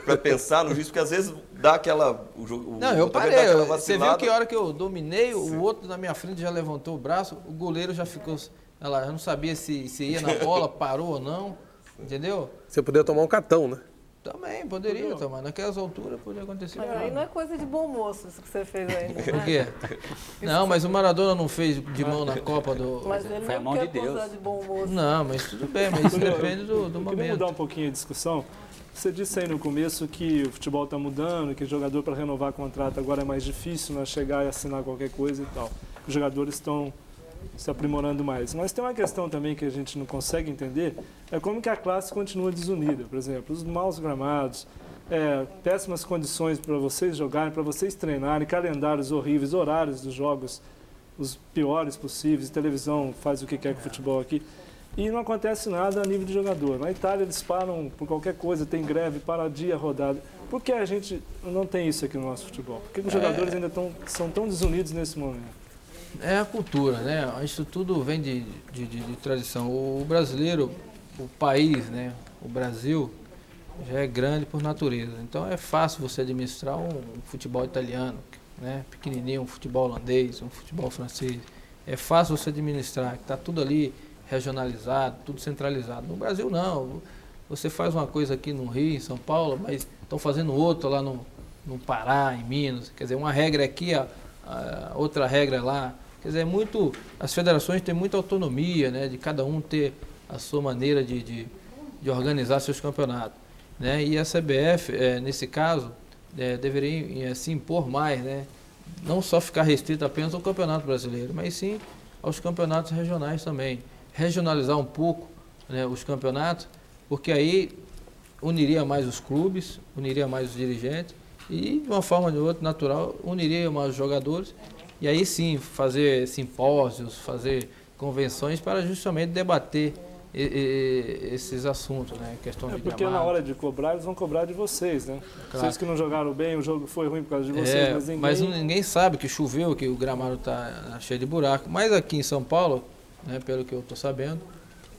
A: para pensar no juiz, porque às vezes dá aquela...
D: Não, eu parei. Você viu que a hora que eu dominei, o outro na minha frente já levantou o braço, o goleiro já ficou... Eu não sabia se ia na bola, parou ou não, entendeu?
I: Você poderia tomar um cartão, né?
D: Também, poderia tomar. Naquelas alturas poderia acontecer.
F: Mas aí não é coisa de bom moço isso que você fez ainda.
D: Por quê? Não, mas o Maradona não fez de mão na Copa do...
F: Mas ele
G: Foi a
F: não
G: mão
F: quer
G: de Deus.
F: posar de bom moço.
D: Não, mas tudo bem, mas isso depende do
H: Eu queria
D: momento.
H: mudar um pouquinho a discussão. Você disse aí no começo que o futebol está mudando, que o jogador para renovar contrato agora é mais difícil, né? Chegar e assinar qualquer coisa e tal. Os jogadores estão se aprimorando mais. Mas tem uma questão também que a gente não consegue entender, é como que a classe continua desunida. Por exemplo, os maus gramados, péssimas condições para vocês jogarem, para vocês treinarem, calendários horríveis, horários dos jogos, os piores possíveis, televisão faz o que quer com o futebol aqui. E não acontece nada a nível de jogador. Na Itália eles param por qualquer coisa, tem greve, para dia, rodada. Por que a gente não tem isso aqui no nosso futebol? Por que os jogadores ainda são tão desunidos nesse momento?
D: É a cultura, né? Isso tudo vem de tradição. O brasileiro, o país, né? O Brasil já é grande por natureza. Então é fácil você administrar um futebol italiano, né? Pequenininho, um futebol holandês, um futebol francês. É fácil você administrar, que está tudo ali regionalizado, tudo centralizado. No Brasil não. Você faz uma coisa aqui no Rio, em São Paulo, mas estão fazendo outra lá no Pará, em Minas. Quer dizer, uma regra aqui, outra regra lá. Quer dizer, as federações têm muita autonomia, né, de cada um ter a sua maneira de organizar seus campeonatos. Né? E a CBF, nesse caso, deveria se impor mais, né? Não só ficar restrito apenas ao Campeonato Brasileiro, mas sim aos campeonatos regionais também. Regionalizar um pouco, né, os campeonatos, porque aí uniria mais os clubes, uniria mais os dirigentes e, de uma forma ou de outra, natural, uniria mais os jogadores. E aí sim, fazer simpósios, fazer convenções para justamente debater esses assuntos, né? Questão de
H: porque
D: gramado.
H: Na hora de cobrar, eles vão cobrar de vocês, né?
D: Claro.
H: Vocês que não jogaram bem, o jogo foi ruim por causa de vocês,
D: mas ninguém sabe que choveu, que o gramado está cheio de buraco. Mas aqui em São Paulo, né, pelo que eu estou sabendo,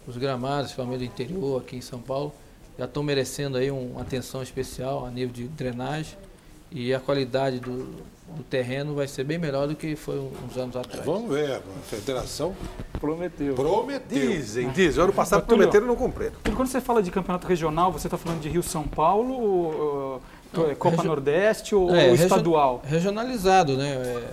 D: os gramados, principalmente do interior, aqui em São Paulo, já estão merecendo aí uma atenção especial a nível de drenagem e a qualidade do terreno vai ser bem melhor do que foi uns anos atrás.
E: Vamos ver, a federação
H: prometeu.
I: Dizem. Ano passado prometeram e não cumpriram.
J: Quando você fala de campeonato regional, você está falando de Rio-São Paulo, Copa Nordeste ou estadual?
D: Regionalizado, né?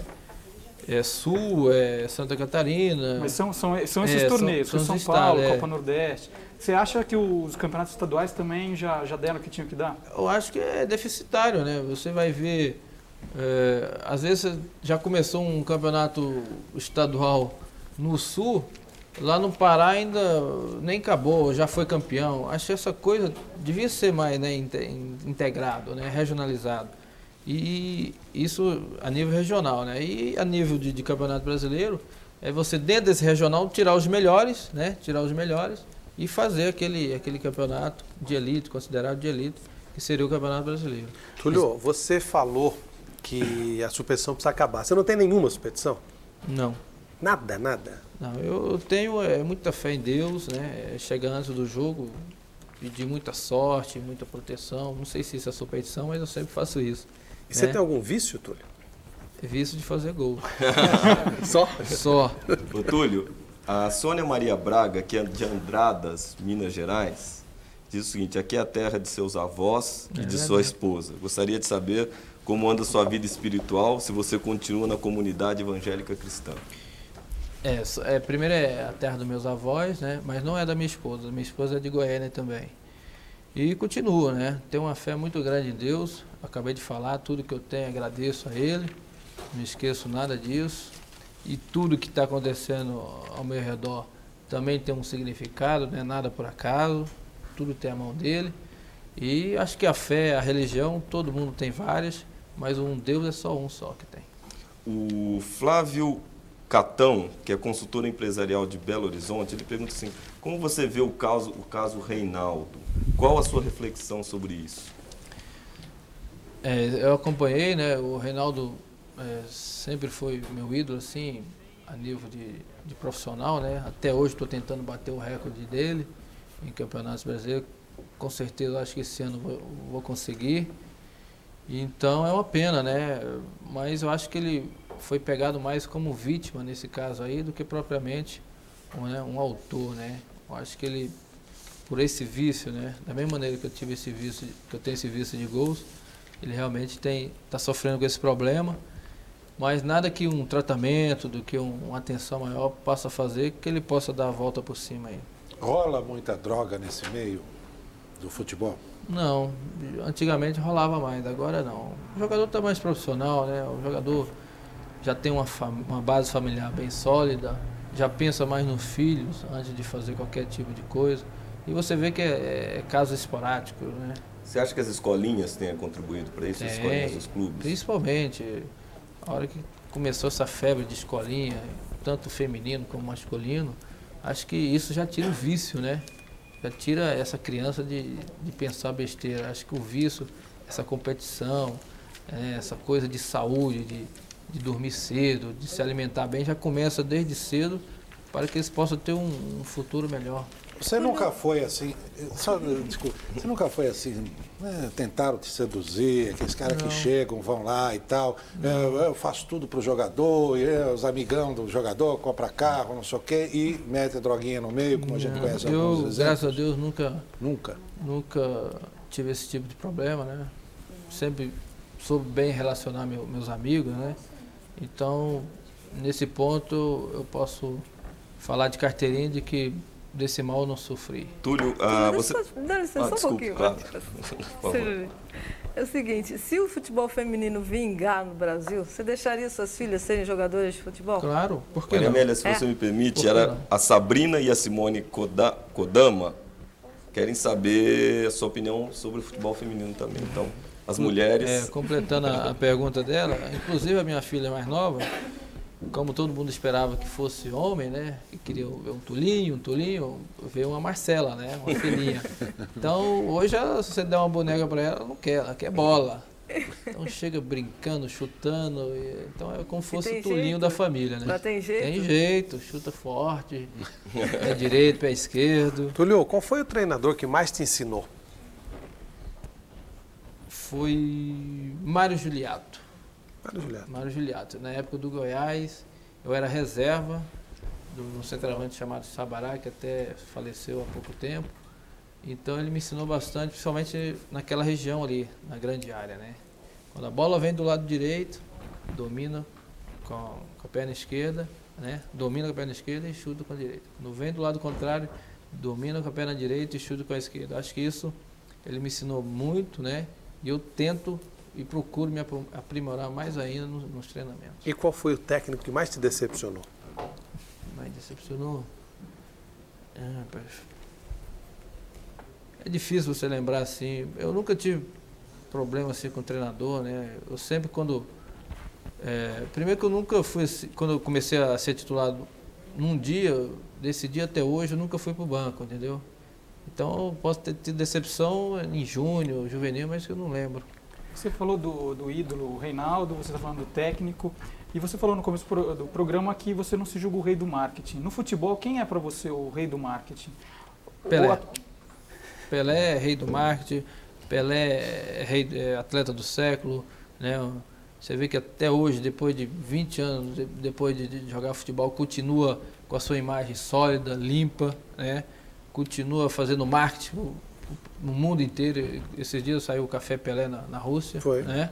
D: Sul, Santa Catarina.
J: Mas são esses torneios, São Paulo, Copa Nordeste. Você acha que os campeonatos estaduais também já deram o que tinham que dar?
D: Eu acho que é deficitário, né? Você vai ver, às vezes já começou um campeonato estadual no Sul, lá no Pará ainda nem acabou, já foi campeão. Acho que essa coisa devia ser mais, né, integrado, né, regionalizado. E isso a nível regional, né? E a nível de campeonato brasileiro, é você dentro desse regional tirar os melhores, né? Tirar os melhores e fazer aquele campeonato de elite, considerado de elite, que seria o Campeonato Brasileiro.
I: Túlio, você falou que a suspensão precisa acabar. Você não tem nenhuma suspensão?
D: Não.
I: Nada?
D: Não, eu tenho muita fé em Deus, né? Chegar antes do jogo, pedir muita sorte, muita proteção. Não sei se isso é superstição, mas eu sempre faço isso.
I: E você tem algum vício, Túlio?
D: Vício de fazer gol.
I: Só?
D: Só.
A: Ô, Túlio, a Sônia Maria Braga, que é de Andradas, Minas Gerais, diz o seguinte: aqui é a terra de seus avós e de sua esposa. Gostaria de saber como anda a sua vida espiritual, se você continua na comunidade evangélica cristã.
D: Primeiro é a terra dos meus avós, né? Mas não é da minha esposa. Minha esposa é de Goiânia também. E continua, né? Tenho uma fé muito grande em Deus. Acabei de falar, tudo que eu tenho agradeço a Ele. Não esqueço nada disso. E tudo que está acontecendo ao meu redor também tem um significado, não é nada por acaso. Tudo tem a mão dele. E acho que a fé, a religião, todo mundo tem várias, mas um Deus é só um só que tem.
A: O Flávio Catão, que é consultor empresarial de Belo Horizonte, ele pergunta assim, como você vê o caso Reinaldo? Qual a sua reflexão sobre isso?
D: Eu acompanhei, né? O Reinaldo sempre foi meu ídolo, assim, a nível de profissional, né? Até hoje estou tentando bater o recorde dele em campeonatos brasileiros. Com certeza, acho que esse ano vou conseguir. Então é uma pena, né? Mas eu acho que ele foi pegado mais como vítima nesse caso aí do que propriamente um autor, né? Eu acho que ele, por esse vício, né? Da mesma maneira que eu tive esse vício, que eu tenho esse vício de gols, ele realmente está sofrendo com esse problema. Mas nada que um tratamento, do que uma atenção maior possa fazer, que ele possa dar a volta por cima aí.
E: Rola muita droga nesse meio do futebol?
D: Não, antigamente rolava mais, agora não. O jogador está mais profissional, né? O jogador já tem uma base familiar bem sólida, já pensa mais nos filhos antes de fazer qualquer tipo de coisa. E você vê que é caso esporádico, né?
A: Você acha que as escolinhas têm contribuído para isso, as escolinhas dos clubes?
D: Principalmente, a hora que começou essa febre de escolinha, tanto feminino como masculino, acho que isso já tira o vício, né? Já tira essa criança de pensar besteira. Acho que o vício, essa competição, essa coisa de saúde, de dormir cedo, de se alimentar bem, já começa desde cedo para que eles possam ter um futuro melhor.
E: Você nunca foi assim, desculpa, você nunca foi assim, né, tentaram te seduzir, aqueles caras que chegam, vão lá e tal, eu faço tudo pro jogador, os amigão do jogador, compra carro, não sei o quê, e mete a droguinha no meio, como a gente conhece alguns exemplos.
D: Graças a Deus, nunca tive esse tipo de problema, né? Sempre soube bem relacionar meus amigos, né? Então, nesse ponto, eu posso falar de carteirinha de que desse mal eu não sofri.
A: Túlio, você...
F: Dá licença só um pouquinho.
A: Claro.
F: É o seguinte, se o futebol feminino vingar no Brasil, você deixaria suas filhas serem jogadoras de futebol?
D: Claro, por que
A: Maria
D: não?
A: Amélia, se você me permite, a Sabrina e a Simone Kodama querem saber a sua opinião sobre o futebol feminino também. Então, as mulheres...
D: completando a pergunta dela, inclusive a minha filha mais nova, como todo mundo esperava que fosse homem, né? Que queria ver um Tulinho, veio uma Marcela, né? Uma filhinha. Então, hoje, se você der uma boneca para ela não quer, ela quer bola. Então, chega brincando, chutando. Então, é como se fosse o Tulinho da família, né?
F: Ela tem jeito?
D: Tem jeito, chuta forte, pé direito, pé esquerdo.
I: Túlio, qual foi o treinador que mais te ensinou?
D: Foi Mário Juliato. Mário Juliato. Na época do Goiás, eu era reserva de um centroavante chamado Sabará, que até faleceu há pouco tempo. Então ele me ensinou bastante, principalmente naquela região ali, na grande área, né? Quando a bola vem do lado direito, domina com a perna esquerda, né? Domina com a perna esquerda e chuta com a direita. Quando vem do lado contrário, domina com a perna direita e chuta com a esquerda. Acho que isso ele me ensinou muito, né? E eu tento e procuro me aprimorar mais ainda nos treinamentos.
I: E qual foi o técnico que mais te decepcionou?
D: Mais decepcionou? É difícil você lembrar assim. Eu nunca tive problema assim com o treinador, né? Eu sempre primeiro que eu nunca fui assim, quando eu comecei a ser titulado num dia, desse dia até hoje, eu nunca fui para o banco, entendeu? Então eu posso ter tido decepção em júnior, juvenil, mas eu não lembro.
J: Você falou do ídolo Reinaldo, você está falando do técnico, e você falou no começo do programa que você não se julga o rei do marketing. No futebol, quem é para você o rei do marketing?
D: Pelé. Pelé é rei do marketing, Pelé é atleta do século, né? Você vê que até hoje, depois de 20 anos, depois de jogar futebol, continua com a sua imagem sólida, limpa, né? Continua fazendo marketing no mundo inteiro. Esses dias saiu o Café Pelé na Rússia.
I: Foi.
D: Né?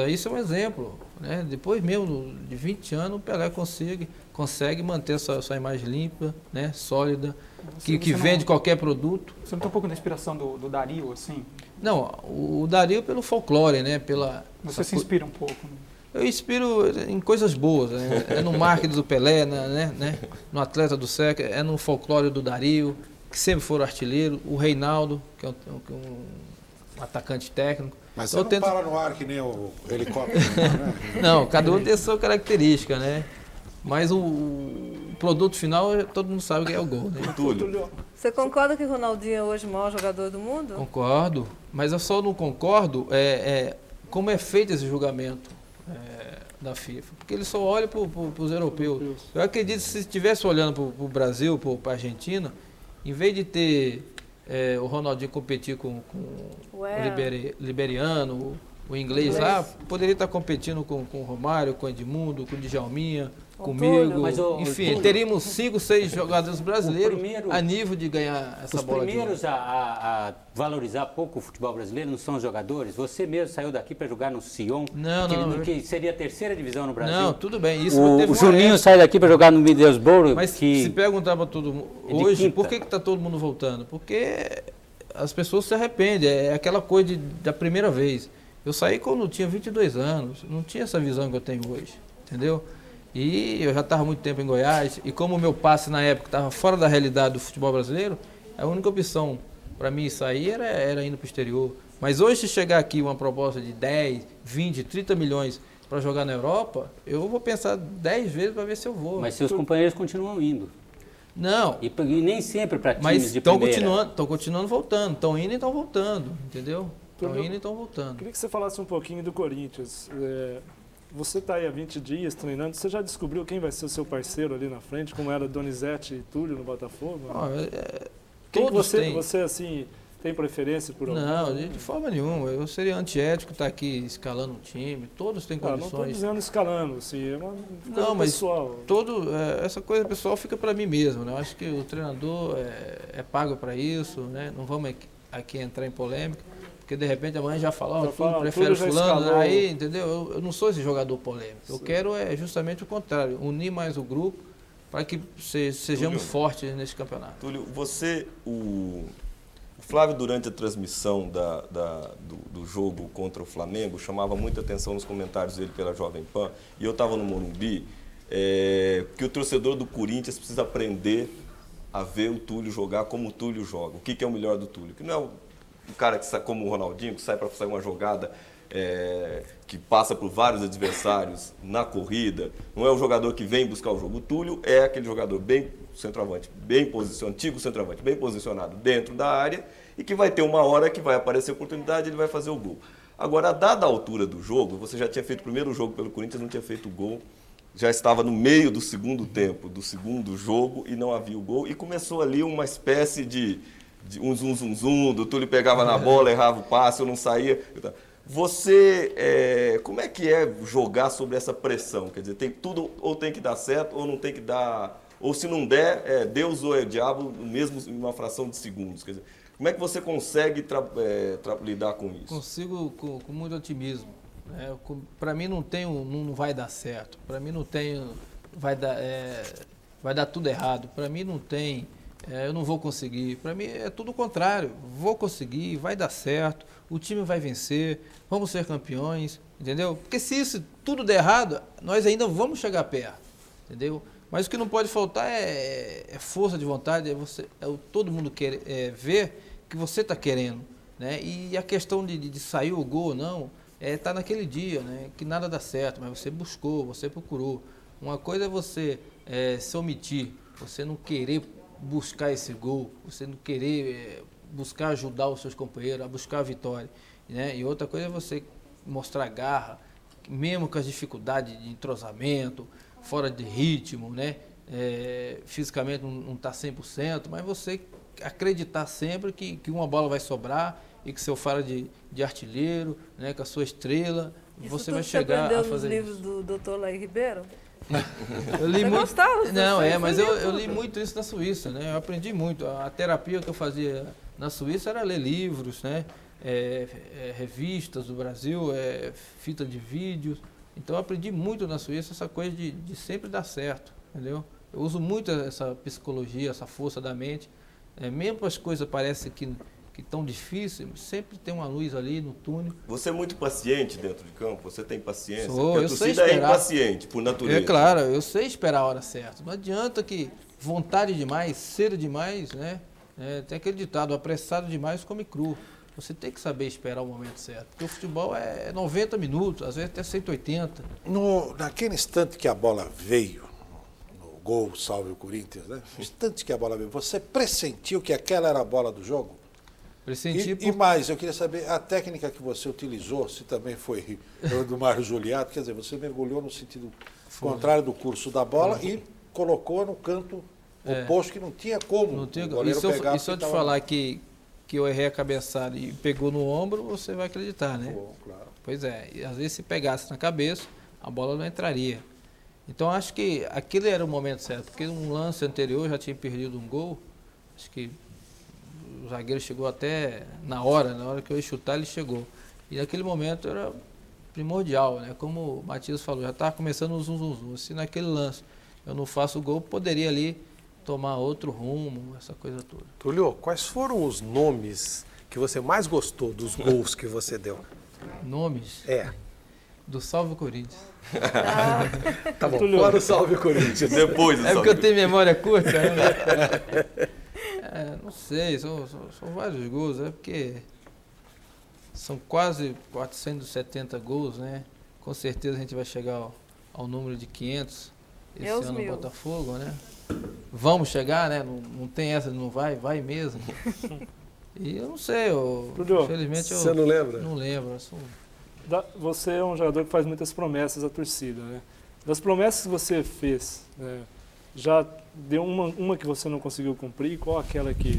D: Isso é um exemplo. Né? Depois mesmo de 20 anos, o Pelé consegue manter sua imagem limpa, né? Sólida, que vende qualquer produto.
J: Você não tem um pouco da inspiração do Dario, assim?
D: Não, o Dario pelo folclore, né?
J: Você se inspira um pouco, né?
D: Eu inspiro em coisas boas, né? É no marketing do Pelé, né? No atleta do século, é no folclore do Dario, que sempre foram artilheiro, o Reinaldo, que é um atacante técnico.
E: Mas você não para no ar que nem o helicóptero, né?
D: Não, cada um tem a sua característica, né? Mas o produto final, todo mundo sabe que é o gol, né?
A: Túlio,
F: Você concorda que o Ronaldinho é hoje o maior jogador do mundo?
D: Concordo, mas eu só não concordo como é feito esse julgamento da FIFA, porque ele só olha para os europeus. Eu acredito que se estivesse olhando para o Brasil, para a Argentina, em vez de ter o Ronaldinho competir com o liberiano, o inglês lá, poderia estar competindo com o Romário, com o Edmundo, com o Djalminha, comigo.
G: Mas,
D: enfim, teríamos 5, 6 jogadores brasileiros a nível de ganhar essa bola.
G: Os primeiros a valorizar pouco o futebol brasileiro não são os jogadores. Você mesmo saiu daqui para jogar no Sion, que seria a 3ª divisão no Brasil.
D: Não, tudo bem. Isso
G: o Juninho sai daqui para jogar no Middlesbrough.
D: Mas se perguntar para todo mundo hoje, por que está todo mundo voltando? Porque as pessoas se arrependem. É aquela coisa da primeira vez. Eu saí quando eu tinha 22 anos. Não tinha essa visão que eu tenho hoje. Entendeu? E eu já estava muito tempo em Goiás, e como o meu passe na época estava fora da realidade do futebol brasileiro, a única opção para mim sair era indo para o exterior. Mas hoje, se chegar aqui uma proposta de 10, 20, 30 milhões para jogar na Europa, eu vou pensar 10 vezes para ver se eu vou.
G: Mas seus companheiros continuam indo.
D: Não.
G: E nem sempre para times de primeira.
D: Mas estão continuando voltando, estão indo e estão voltando, entendeu? Estão indo e estão voltando.
H: Queria que você falasse um pouquinho do Corinthians. Você está aí há 20 dias treinando, você já descobriu quem vai ser o seu parceiro ali na frente, como era Donizete e Túlio no Botafogo? Você assim, tem preferência por algum?
D: Não, de forma nenhuma. Eu seria antiético estar aqui escalando um time, todos têm condições.
H: Não estou dizendo escalando, assim, é uma
D: coisa mas
H: pessoal.
D: Essa coisa pessoal fica para mim mesmo, né? Eu acho que o treinador é pago para isso, né? Não vamos aqui entrar em polêmica. Porque de repente amanhã já falar, tu prefere fulano, aí, entendeu? Eu não sou esse jogador polêmico. Sim. Eu quero justamente o contrário, unir mais o grupo para que sejamos fortes nesse campeonato.
A: Túlio, o Flávio, durante a transmissão do jogo contra o Flamengo, chamava muita atenção nos comentários dele pela Jovem Pan, e eu estava no Morumbi, que o torcedor do Corinthians precisa aprender a ver o Túlio jogar como o Túlio joga. O que é o melhor do Túlio? Que não é um cara que sai como o Ronaldinho, que sai para fazer uma jogada que passa por vários adversários na corrida, não é o jogador que vem buscar o jogo. O Túlio é aquele jogador bem centroavante, antigo centroavante, bem posicionado dentro da área e que vai ter uma hora que vai aparecer a oportunidade e ele vai fazer o gol. Agora, dada a altura do jogo, você já tinha feito o primeiro jogo pelo Corinthians, não tinha feito o gol, já estava no meio do segundo tempo, do segundo jogo e não havia o gol e começou ali uma espécie de um zum, do Túlio pegava na bola, errava o passe, eu não saía. Você, como é que é jogar sobre essa pressão? Quer dizer, tudo ou tem que dar certo ou não tem que dar, ou se não der, Deus ou é diabo, mesmo em uma fração de segundos. Quer dizer, como é que você consegue lidar com isso?
D: Consigo com muito otimismo. Para mim não vai dar certo, para mim não tem, vai dar tudo errado, para mim não tem... eu não vou conseguir. Para mim é tudo o contrário. Vou conseguir, vai dar certo, o time vai vencer, vamos ser campeões, entendeu? Porque se isso tudo der errado, nós ainda vamos chegar perto, entendeu? Mas o que não pode faltar é força de vontade, todo mundo ver que você está querendo, né? E a questão de sair o gol ou não, tá naquele dia, né? Que nada dá certo, mas você buscou, você procurou. Uma coisa é você se omitir, você não querer buscar esse gol, você não querer buscar ajudar os seus companheiros, a buscar a vitória, né? E outra coisa é você mostrar garra, mesmo com as dificuldades de entrosamento, fora de ritmo, né? Fisicamente não está 100%, mas você acreditar sempre que uma bola vai sobrar e que seu faro de artilheiro, né? Com a sua estrela, você vai chegar a fazer isso.
F: Você aprendeu nos livros do Dr. Laí Ribeiro?
D: Eu li muito.
F: Gostava?
D: Não, mas eu li muito isso na Suíça, né? Eu aprendi muito. A terapia que eu fazia na Suíça era ler livros, né? Revistas do Brasil, fita de vídeos. Então eu aprendi muito na Suíça essa coisa de sempre dar certo, entendeu? Eu uso muito essa psicologia, essa força da mente. Mesmo as coisas parecem que tão difíceis, sempre tem uma luz ali no túnel.
A: Você é muito paciente dentro de campo? Você tem paciência?
D: Sou,
A: porque a torcida é impaciente, por natureza.
D: Claro, eu sei esperar a hora certa. Não adianta que vontade demais, cedo demais, né? Tem aquele ditado, apressado demais come cru. Você tem que saber esperar o momento certo. Porque o futebol é 90 minutos, às vezes até 180.
E: Naquele instante que a bola veio gol, salve o Corinthians, né? No instante que a bola veio, você pressentiu que aquela era a bola do jogo?
D: Pressenti
E: E mais, eu queria saber a técnica que você utilizou, se também foi do Mário Juliato, quer dizer, você mergulhou no sentido contrário do curso da bola e colocou no canto oposto que não tinha como
D: não tinha,
E: o goleiro pegar.
D: E se eu te falar que eu errei a cabeçada e pegou no ombro, você vai acreditar, né?
E: Bom, claro.
D: Pois é, e às vezes se pegasse na cabeça, a bola não entraria. Então acho que aquele era o momento certo, porque um lance anterior já tinha perdido um gol, acho que o zagueiro chegou até na hora que eu ia chutar ele chegou. E naquele momento era primordial, né? Como o Matias falou, já estava começando o zum. Se naquele lance eu não faço o gol, poderia ali tomar outro rumo, essa coisa toda.
I: Túlio, quais foram os nomes que você mais gostou dos gols que você deu?
D: Nomes? Do Salve Corinthians.
I: Tá bom, fora o Salve Corinthians.
A: Depois do
D: É porque eu tenho memória curta, né? Não sei, são vários gols, porque são quase 470 gols, né? Com certeza a gente vai chegar ao número de 500 esse ano no Botafogo, né? Vamos chegar, né? Não tem essa, não vai mesmo. E eu não sei, infelizmente
I: você não lembra?
D: Não lembro.
H: Você é um jogador que faz muitas promessas à torcida, né? Das promessas que você fez, já deu uma que você não conseguiu cumprir? Qual aquela que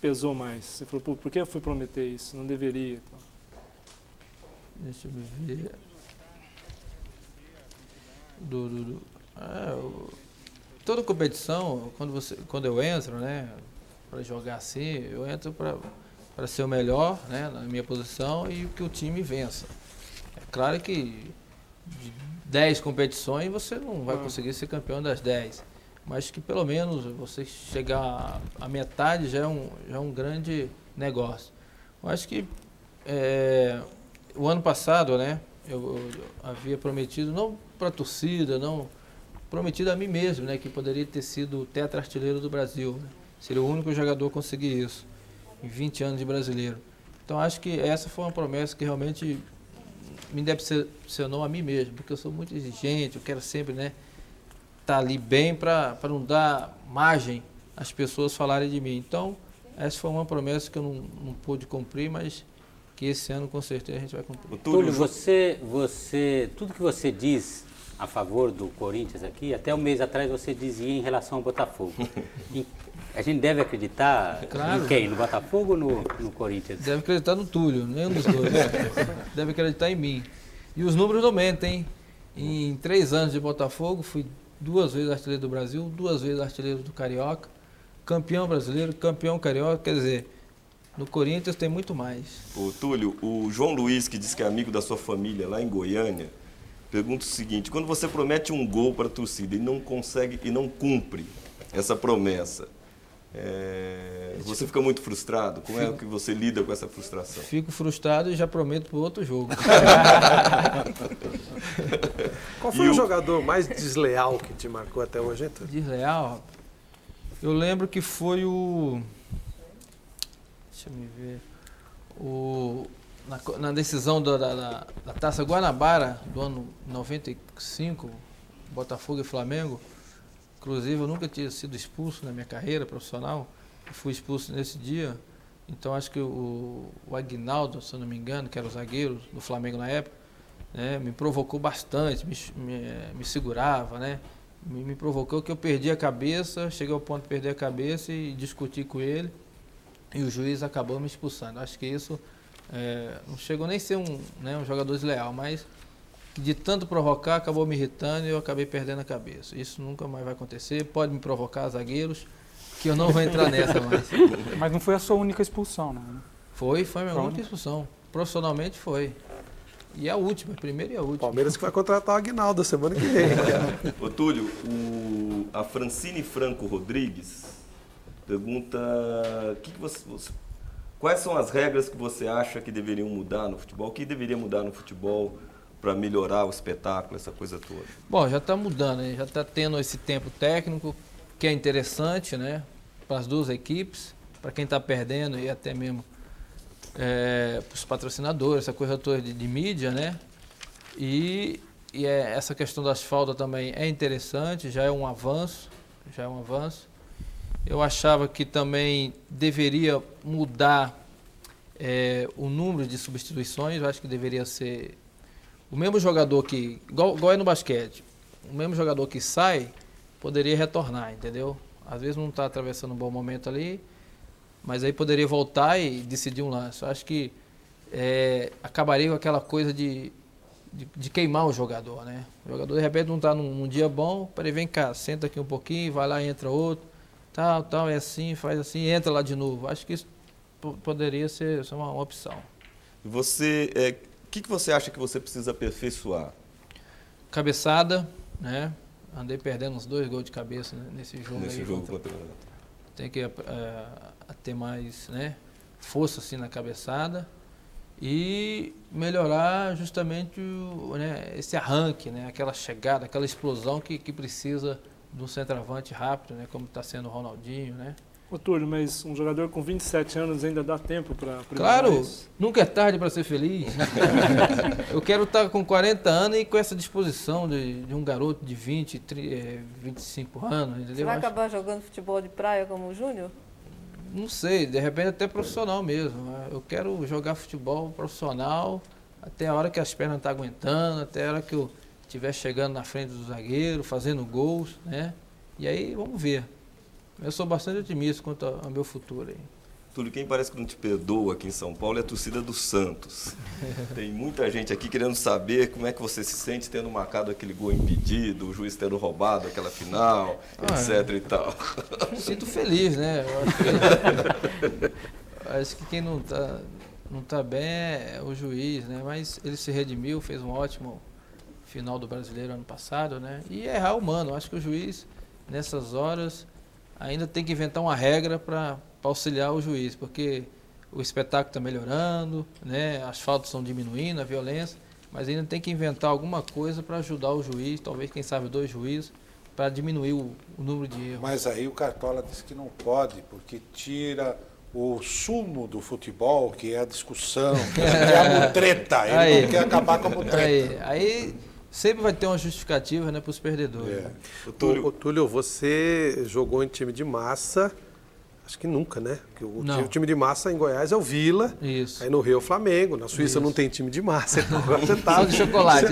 H: pesou mais? Você falou, por que eu fui prometer isso? Não deveria.
D: Deixa eu ver. Toda competição, quando eu entro, né, para jogar assim, eu entro para ser o melhor, né, na minha posição e que o time vença. É claro que de 10 competições você não vai conseguir ser campeão das 10, mas que pelo menos você chegar à metade já é um grande negócio. Eu acho que o ano passado, né, eu havia prometido, não para a torcida, não, prometido a mim mesmo, né, que poderia ter sido o tetra-artilheiro do Brasil, né? Seria o único jogador a conseguir isso, em 20 anos de brasileiro. Então acho que essa foi uma promessa que realmente me decepcionou a mim mesmo, porque eu sou muito exigente, eu quero sempre, né, estar ali bem para não dar margem às pessoas falarem de mim. Então essa foi uma promessa que eu não pude cumprir, mas que esse ano com certeza a gente vai cumprir.
G: Túlio, tudo que você diz a favor do Corinthians aqui, até um mês atrás você dizia em relação ao Botafogo. A gente deve acreditar em quem? No Botafogo ou no Corinthians?
D: Deve acreditar no Túlio, nenhum dos dois. Deve acreditar em mim. E os números não mentem. Em 3 anos de Botafogo, fui 2 vezes artilheiro do Brasil, 2 vezes artilheiro do Carioca, campeão brasileiro, campeão carioca, quer dizer, no Corinthians tem muito mais.
A: Ô, Túlio, o João Luiz, que diz que é amigo da sua família lá em Goiânia, pergunta o seguinte: quando você promete um gol para a torcida e não consegue e não cumpre essa promessa, você fica muito frustrado? Como é que você lida com essa frustração?
D: Fico frustrado e já prometo para outro jogo.
I: Qual foi o jogador mais desleal que te marcou até hoje, então?
D: Desleal? Eu lembro que foi o... Deixa eu me ver. Na decisão da Taça Guanabara do ano 95, Botafogo e Flamengo, inclusive eu nunca tinha sido expulso na minha carreira profissional, eu fui expulso nesse dia, então acho que o Aguinaldo, se eu não me engano, que era o zagueiro do Flamengo na época, né, me provocou bastante, me segurava, né, me provocou que eu perdi a cabeça, cheguei ao ponto de perder a cabeça e discuti com ele, e o juiz acabou me expulsando. Acho que isso não chegou nem a ser um jogador desleal, mas de tanto provocar acabou me irritando e eu acabei perdendo a cabeça. Isso nunca mais vai acontecer, pode me provocar zagueiros, que eu não vou entrar nessa mais.
J: Mas não foi a sua única expulsão, não?
D: Foi a minha única expulsão. Profissionalmente foi. E a última, a primeira e a última.
I: Palmeiras que vai contratar o Aguinaldo semana que vem.
A: Ô, Túlio, a Francine Franco Rodrigues pergunta quais são as regras que você acha que deveriam mudar no futebol? O que deveria mudar no futebol para melhorar o espetáculo, essa coisa toda?
D: Bom, já está mudando, né? Já está tendo esse tempo técnico, que é interessante, né? Para as duas equipes, para quem está perdendo e até mesmo para os patrocinadores, essa coisa toda de mídia, né? E essa questão das faltas também é interessante, já é um avanço. Eu achava que também deveria mudar o número de substituições. Eu acho que deveria ser o mesmo jogador que, igual é no basquete, o mesmo jogador que sai poderia retornar, entendeu? Às vezes não está atravessando um bom momento ali, mas aí poderia voltar e decidir um lance. Eu acho que acabaria com aquela coisa de queimar o jogador, né? O jogador de repente não está num dia bom, peraí, vem cá, senta aqui um pouquinho, vai lá, entra outro, tal, é assim, faz assim, entra lá de novo. Acho que isso poderia ser uma opção.
A: Você, o que você acha que você precisa aperfeiçoar?
D: Cabeçada, né? Andei perdendo uns 2 gols de cabeça nesse jogo. Tem que ter mais, né, força assim na cabeçada e melhorar justamente esse arranque, né? Aquela chegada, aquela explosão que precisa de um centroavante rápido, né? Como está sendo o Ronaldinho, né?
H: Ô Túlio, mas um jogador com 27 anos ainda dá tempo para...
D: Claro, nunca é tarde para ser feliz. Eu quero estar com 40 anos e com essa disposição de um garoto de 20, 25 anos, entendeu?
F: Você vai acabar jogando futebol de praia como o Júnior?
D: Não sei, de repente até profissional mesmo. Eu quero jogar futebol profissional até a hora que as pernas não estão aguentando, até a hora que eu estiver chegando na frente do zagueiro, fazendo gols, né? E aí vamos ver. Eu sou bastante otimista quanto ao meu futuro aí.
A: Túlio, quem parece que não te perdoa aqui em São Paulo é a torcida do Santos. Tem muita gente aqui querendo saber como é que você se sente tendo marcado aquele gol impedido, o juiz tendo roubado aquela final, etc e tal.
D: Sinto feliz, né? Acho que quem não tá bem é o juiz, né? Mas ele se redimiu, fez um ótimo final do Brasileiro ano passado, né? E errar humano. Acho que o juiz, nessas horas, ainda tem que inventar uma regra para auxiliar o juiz, porque o espetáculo está melhorando, né? As faltas estão diminuindo, a violência, mas ainda tem que inventar alguma coisa para ajudar o juiz, talvez, quem sabe, 2 juízes, para diminuir o número de erros.
E: Mas aí o Cartola disse que não pode, porque tira o sumo do futebol, que é a discussão, que é a mutreta. Ele não quer acabar com a mutreta.
D: Aí sempre vai ter uma justificativa, né, para os perdedores.
I: Ô, Túlio, você jogou em time de massa, acho que nunca, né? Porque o time de massa em Goiás é o Vila,
D: isso. Aí
I: no Rio é o Flamengo, na Suíça não tem time de massa. Então agora você tá,
D: só de chocolate.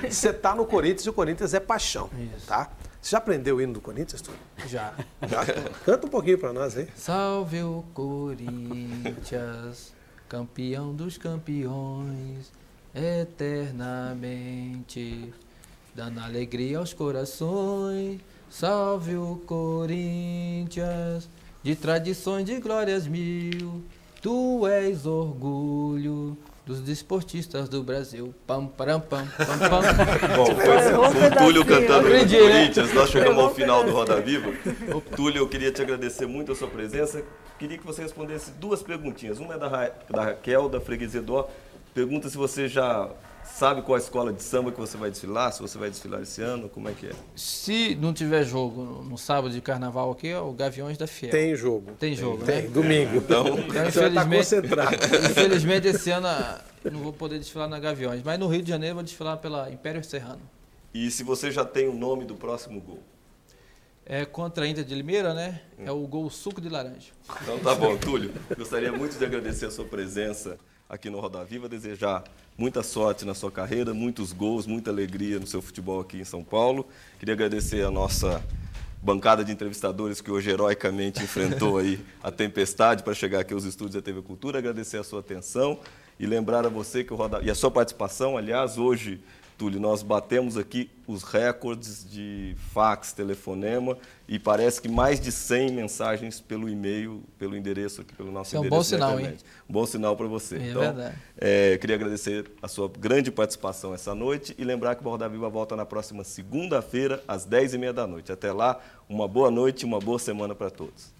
I: Você tá no Corinthians e o Corinthians é paixão, tá? Você já aprendeu o hino do Corinthians, Túlio?
D: Já.
I: Canta um pouquinho para nós aí.
D: Salve o Corinthians, campeão dos campeões, eternamente, dando alegria aos corações. Salve o Corinthians, de tradições de glórias mil, tu és orgulho dos desportistas do Brasil. Pam, param, pam, pam, pam.
A: Bom, foi o Túlio cantando o Corinthians. Nós chegamos ao final do Roda Viva. Túlio, eu queria te agradecer muito a sua presença. Queria que você respondesse 2 perguntinhas. Uma é da Raquel, da Freguesia Dó. Pergunta se você já sabe qual a escola de samba que você vai desfilar, se você vai desfilar esse ano, como é que é?
D: Se não tiver jogo no sábado de carnaval aqui, é o Gaviões da Fiel.
I: Tem jogo.
D: Tem jogo,
I: tem,
D: né?
I: Domingo.
A: Então
D: infelizmente esse ano eu não vou poder desfilar na Gaviões, mas no Rio de Janeiro eu vou desfilar pela Império Serrano.
A: E se você já tem o nome do próximo gol?
D: É contra a Inter de Limeira, né? É o gol Suco de Laranja.
A: Então tá bom, Túlio. Gostaria muito de agradecer a sua presença aqui no Roda Viva, desejar muita sorte na sua carreira, muitos gols, muita alegria no seu futebol aqui em São Paulo. Queria agradecer a nossa bancada de entrevistadores que hoje heroicamente enfrentou aí a tempestade para chegar aqui aos estúdios da TV Cultura, agradecer a sua atenção e lembrar a você que o Roda... E a sua participação, aliás, hoje, Túlio, nós batemos aqui os recordes de fax, telefonema e parece que mais de 100 mensagens pelo e-mail, pelo endereço aqui, pelo nosso endereço.
D: É um bom sinal, hein?
A: Um bom sinal para você.
D: É
A: então,
D: verdade.
A: Queria agradecer a sua grande participação essa noite e lembrar que o Roda Viva volta na próxima segunda-feira, às 10h30 da noite. Até lá, uma boa noite e uma boa semana para todos.